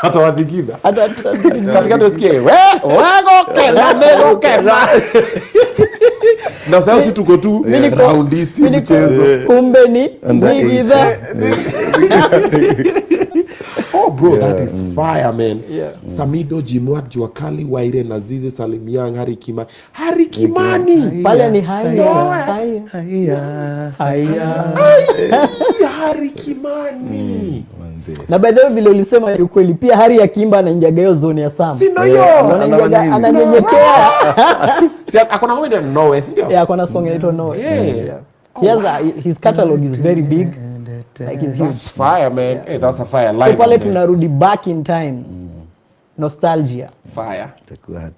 Hata wadhigiza. Katika tusikie wewe kena. Na sasa sisi tuko tu round hii mchezo. Kumbe ni Mugidha. Oh bro, that is fire man. Samidoh, Jimwat, Jua Kali, Waire, Nazizi, Salim Young, Harry Kimani. Pale ni haya. Harry Kimani. Na by the way vile ulisema ukweli pia Harry akimba anaingia hiyo zone ya Sam. Si ndio ananyenyekea. Si akona ngoma no, si ndio? Akona song inaitwa No. His catalog is very big. Like he's huge. That's fire man. Hey, that's a fire line. So pale tunarudi back in time. Nostalgia. Fire.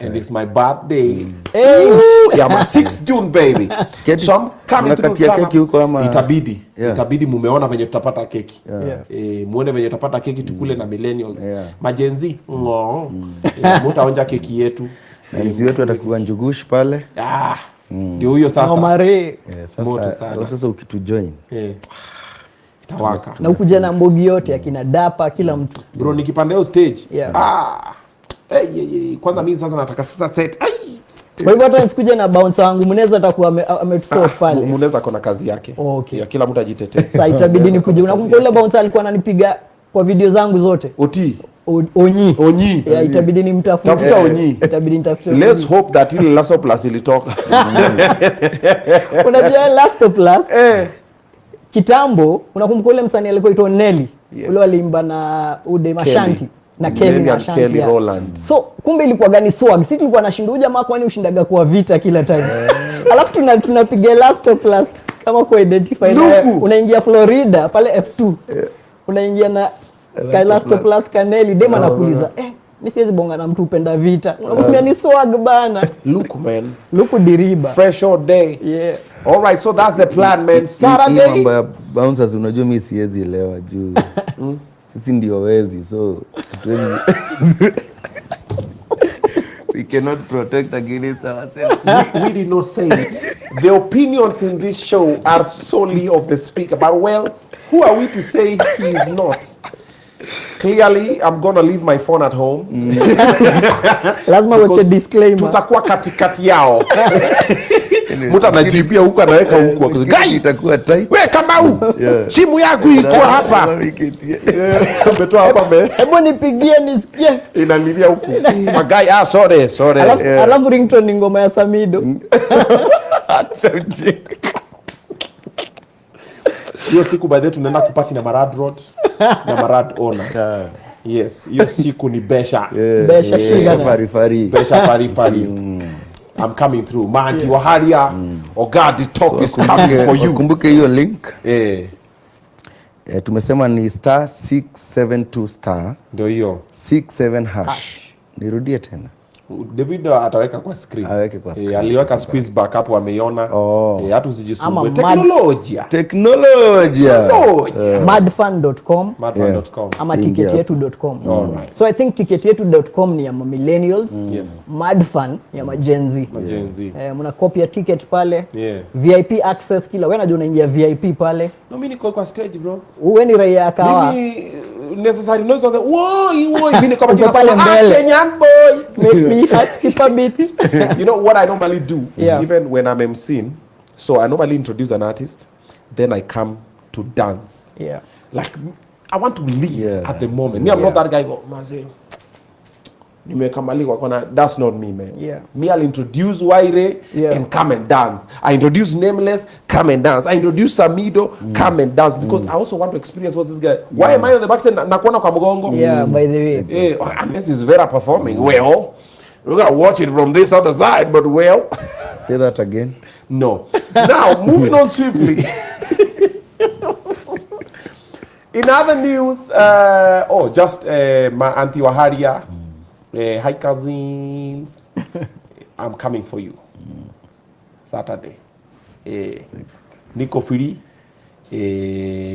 And it's my birthday. Hey. Yeah, my 6th June baby. So I'm coming to keki huko ama itabidi mumeona venye tutapata keki. Muone venye tutapata keki tukule na millennials. Majenzi. Mtaonja keki yetu. Mzi wetu atakuwa Njugush pale. Ndio huyo sasa. Omare. Sasa ukitujoin. Tawaka. Na ukuja na mbogi yote akina Dapa kila mtu. Bro nikipanda hiyo stage. Kwanza mimi sasa nataka sasa set. Kwa hivyo hata nisikuja na bouncer wangu Muneza atakuwa ametusolve pale. Muneza kona kazi yake. Okay. Kila mtu ajitetee. Sasa itabidi nikuje. Unakumbuka yule bouncer alikuwa ananipiga kwa video zangu zote? Onyi. Itabidi nimtafute. Tafuta Onyi. Itabidi nitafute. Let's hope that ile Last Plus ilitoka. Unajua Last Plus? Kitambo unakumbuka ule msanii alikuwa aitwa Nelly, ule aliimba na Ude Mashanti na Kelly Mashanti. So kumbe ilikuwa gani swag? Sisi tulikuwa nashinda jamaa kwani ushindaga kwa vita kila time. Alafu tunapiga Last Plus kama ku identify unaingia Florida pale F2. Unaingia na Last Plus Nelly dema anakuuliza mimi siwezi bonga na mtu upenda vita. Unamwambia ni swag bana. Look man. Look diriba. Fresh all day. All right, so that's the plan man. Saturday. Mambo ya bouncers unajua mimi siwezi elewa juu. Sisi ndio wezi so we cannot protect against ourselves. We did not say it. The opinions in this show are solely of the speaker. But well, who are we to say he is not? Clearly, I'm gonna leave my phone at home. Lazima weke disclaimer. Tutakuwa katikati yao. Mtu anajipia huko anaweka huko. Gai itakuwa tight. Wewe Kamau. Simu yangu iko hapa. Umetoa hapa Hebu nipigie nisikie. Inanilia huko. Magai sorry. Alafu ringtone ni ngoma ya Samido. Hiyo siku by the way tunaenda kupati na Marad Road na Marad Owners. Yes, hiyo siku ni Besha. Besha shiga Fari. Besha fari. I'm coming through. Manti Waharia. Oh God, the top is coming for you. Kumbuke hiyo link. Tumesema ni *672*. Ndio hiyo. 67#. Nirudie tena. David ataweka kwa screen. Aweke kwa screen. Aliweka squeeze back hapo ameiona. Hata usijisumbue. Teknolojia. Madfan.com ama ticketyetu.com. So I think ticketyetu.com ni ya millennials. Madfan ya Gen Z. Mna copy ya ticket pale. VIP access kila. Wewe unajua unaingia VIP pale. No, mimi niko kwa stage bro. Wewe ni raia kawa. Mimi necessary noise on the woi mimi niko pale mbele. Kenyan boy. Make me skip a bit. You know what I normally do even when I'm MCing, so I normally introduce an artist, then I come to dance. Like I want to leave at the moment. Me, I'm not that guy go that's not me, man. Me, I'll introduce Waire and come and dance. I introduce Nameless, come and dance. I introduce Samidoh, come and dance, because I also want to experience what this guy. Why am I on the backstage nakuona kwa mgongo? By the way. Unless he's very performing well. We're gonna watch it from this other side, but well. Say that again. No. Now, moving on swiftly. In other news, my Auntie Waharia. Hi cousins. I'm coming for you. Saturday. Niko free.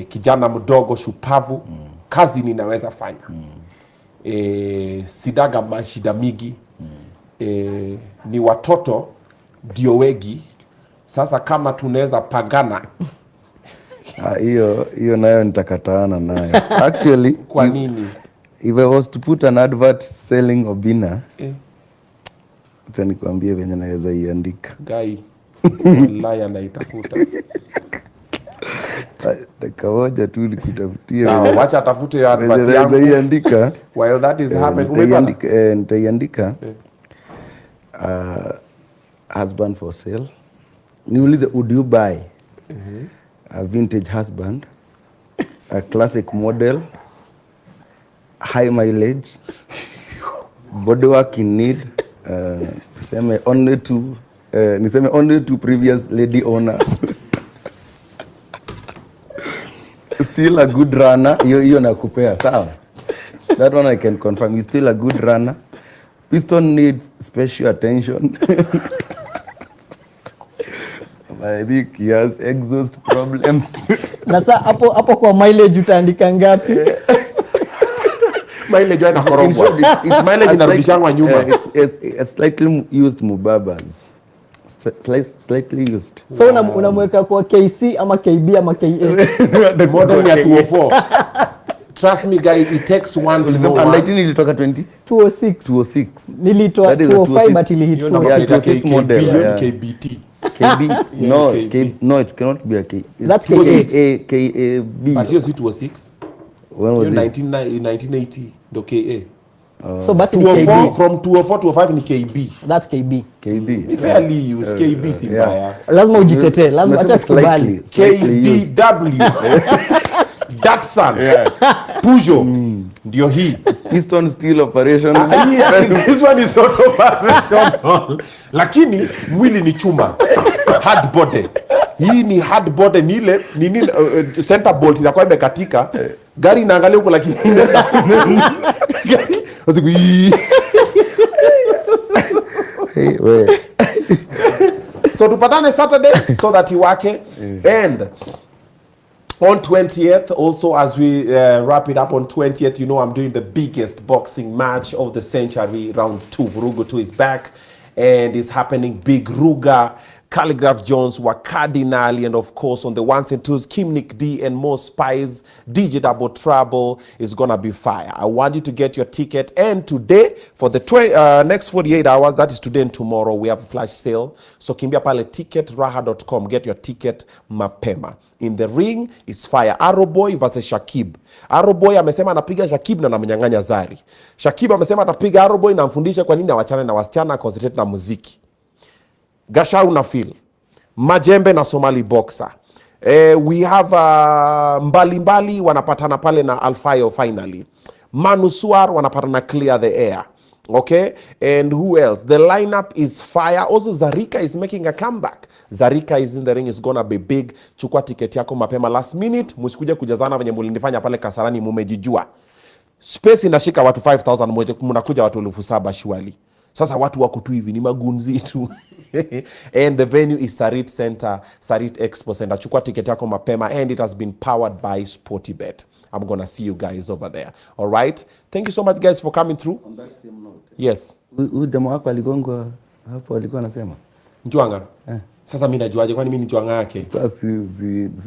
Kijana mdogo shupavu. Kazi ninaweza fanya. Sidaga mashida mingi. Ni watoto ndio wengi. Sasa kama tunaweza pagana. Hiyo nayo nitakataana nayo. Actually, kwa nini? If I was to put an advert selling Obinna, acha nikwambie venye naweza iandika. Guy, wallahi anaitafuta. Nikaoja tu nikutafutie. Sawa, wacha atafute ya advert yangu. Naweza iandika. While that is happening, nitaiandika. Husband for sale. Niulize, would you buy a vintage husband, a classic model, high mileage, bodywork in need, niseme only two previous lady owners, still a good runner. Hiyo nakupea sawa. That one I can confirm. He's still a good runner. Piston needs special attention. I think he has exhaust problems. Sasa hapo kwa mileage utaandika ngapi? Mileage ina korogwa. It's mileage inarudishangwa nyuma. It's slightly used mubabas. Slightly used. So unamweka kwa KC ama KB ama KA? The model ya 204. Trust me guys, it takes one to know. And ilitoka 206. Nilitoa 205 but ilihit 206 model. KBT. KB no, it cannot be a K. That's KAB. But here's 206. When was it? 1980 the KA. So basi ni KB. From 204 to 5 ni KB. That's KB. Ni fairly used. KB si mbaya. Lazima ujitetee, lazima acha kubali. KDW. Datsun. Peugeot. Ndio hii. Piston steel operation. This one is not operational. Lakini mwili ni chuma. Hard body. Hii ni hard body, ni ile nini center bolt inakuwa imekatika. Gari inaangalia huko lakini gari hey, we. So tupatane Saturday so that he wake and on 20th, also as we wrap it up on 20th, you know I'm doing the biggest boxing match of the century, round 2. Vurugu 2 is back and it's happening. Big Ruga Calligraph Jones, Wakadinali, and of course on the ones and twos, Kim Nick D and more Spies, DJ Double Trouble is gonna be fire. I want you to get your ticket, and today for the next 48 hours, that is today and tomorrow, we have a flash sale. So kimbia pale ticketraha.com, get your ticket mapema. In the ring is fire. Arrowboy versus Shakib. Arrowboy amesema anapiga Shakib na anamnyang'anya Zari. Shakib amesema atapiga Arrowboy na amfundisha kwa nini awachane na wasichana, concentrate na muziki. Gashau na Phil, Majembe na Somali Boxer. We have Mbali wanapatana pale na Alfayo finally. Manuswar wanapatana Clear the Air. Okay, and who else? The lineup is fire. Also Zarika is making a comeback. Zarika is in the ring, is gonna be big. Chukua tiketi yako mapema last minute. Msikuje kujazana venye mlinifanya pale Kasarani, mumejijua. Space inashika watu 5000, mnakuja watu 7000 surely. Sasa watu wako tu hivi ni magunzi tu. And the venue is Sarit Center, Sarit Expo Center. Chukua tiketi yako mapema, and it has been powered by Sportybet. I'm gonna see you guys over there. All right. Thank you so much guys for coming through. On that same note. Yes. Huyu jamaa wako aligongwa hapo, alikuwa anasema Njwanga. Sasa mimi najuaje kwani mimi ni Njwanga yake? Sasa si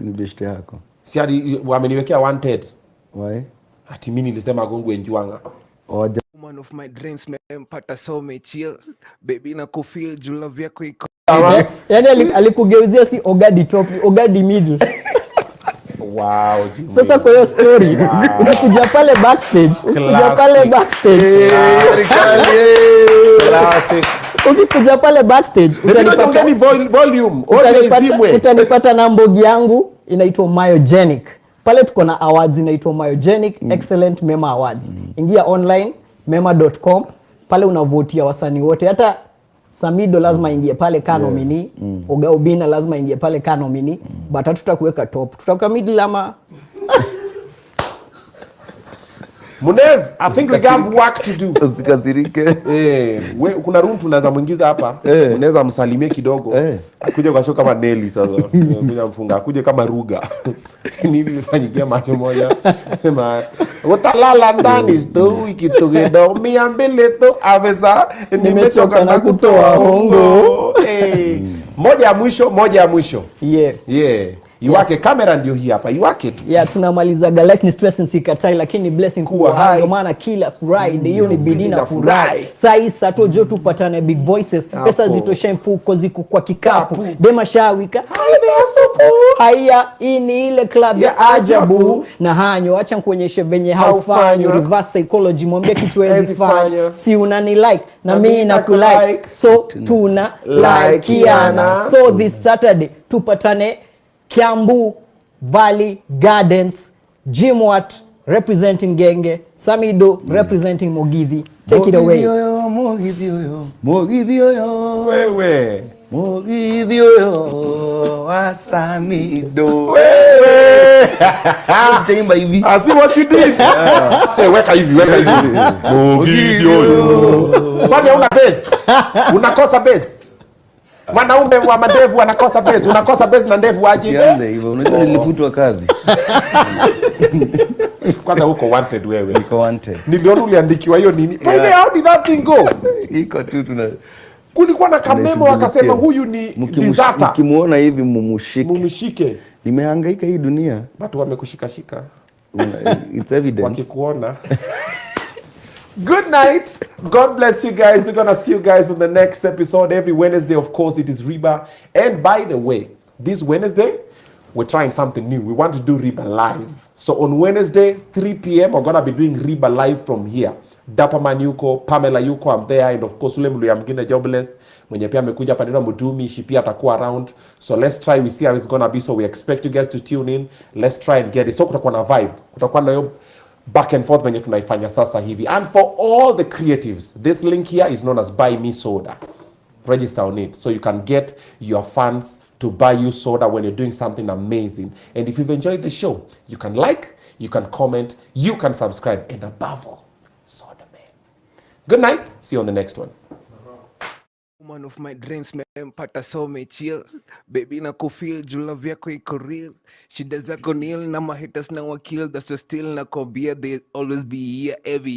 ni beshte yako. Si hadi wameniwekea wanted. Why? Ati mimi nilisema agongwe Njwanga. Woman of my dreams mempata so chill baby na kufeel juu love yako iko. Yani alikugeuzia si Ogadi top, Ogadi middle. Wow. Sasa kwa hiyo story unakuja pale backstage, Classic. Ukikuja pale backstage utanipata na mbogi yangu inaitwa Myogenic. Pale tuko na awards inaitwa Myogenic Excellent Mema Awards. Ingia online mema.com, pale unavotia wasanii wote. Hata Samidoh lazima ingie pale kanomini, Obinna lazima ingie pale kanomini, but tutakuweka top. Tutakuwa middle ama Munez, I think we have work to do. Usikasirike. Kuna room tunaweza muingiza hapa. Unaweza msalimie kidogo. Akuje kwa show kama Nelly sasa. Kuja mfunga, akuje kama Ruga. Nini vifanyikia macho moja. Sema, utalala ndani sto wiki togedo miambele to avesa nimechoka na kutoa hongo. Moja ya mwisho. Yeah. Iwake kamera ndio hii hapa, iwake tu. Yeah, tunamalizaga life ni stress nsikatai, lakini blessing kuwa hai. Ndio maana kila Friday hiyo ni bidii na furahi. Sasa tojo tupatane big voices, pesa zitoshe mfuko ziko kwa kikapu. Dema shawika. Haya, hii ni ile club ya ajabu. Na hanyo acha nikuonyeshe venye haufanyo. Reverse psychology, mwambie kitu hezi fanya. Si unani like na mimi na kulike. So tuna likeana. So this Saturday tupatane Kiambu Valley Gardens, Jimwat representing Genge, Samidoh representing Mugithi. Take it away. Mugithi oyo. Wewe. Mugithi oyo wa Samidoh. Wewe. Sitaimba hivi. I see what you did. Say weka hivi. Mugithi oyo. Kwani una bass? Unakosa bass? Mwanaume wa madevu anakosa bass. Unakosa bass na ndevu aje? Sianze hivyo. Unajua nilifutwa kazi. Kwanza huko wanted wewe. Niko wanted. Niliona uliandikiwa hiyo nini? By the how did that thing go? Iko tu kulikuwa na kamemo akasema huyu ni deserter. Mkimuona hivi mumushike. Nimehangaika hii dunia. Watu wamekushika. It's evident. Wakikuona. Good night. God bless you guys. We're going to see you guys on the next episode. Every Wednesday, of course, it is Reba. And by the way, this Wednesday, we're trying something new. We want to do Reba live. So on Wednesday, 3 p.m., we're going to be doing Reba live from here. Dapaman yuko, Pamela yuko, I'm there. And of course, ule mlu ya mgine jobless. Mwenye pia amekuja Padira Mudumi, she pia atakuwa around. So let's try, we see how it's going to be. So we expect you guys to tune in. Let's try and get it. So kutakuwa na vibe. Kutakuwa na yo back and forth venye tunaifanya sasa hivi. And for all the creatives, this link here is known as Buy Me Soda. Register on it so you can get your fans to buy you soda when you're doing something amazing. And if you've enjoyed the show, you can like, you can comment, you can subscribe, and above all, Soda Man. Good night. See you on the next one. Woman of my dreams mempata so chill baby na kufeel juu love yako iko real. Shida zako nil na mahaters na wakil, that's still na kobia, they always be here every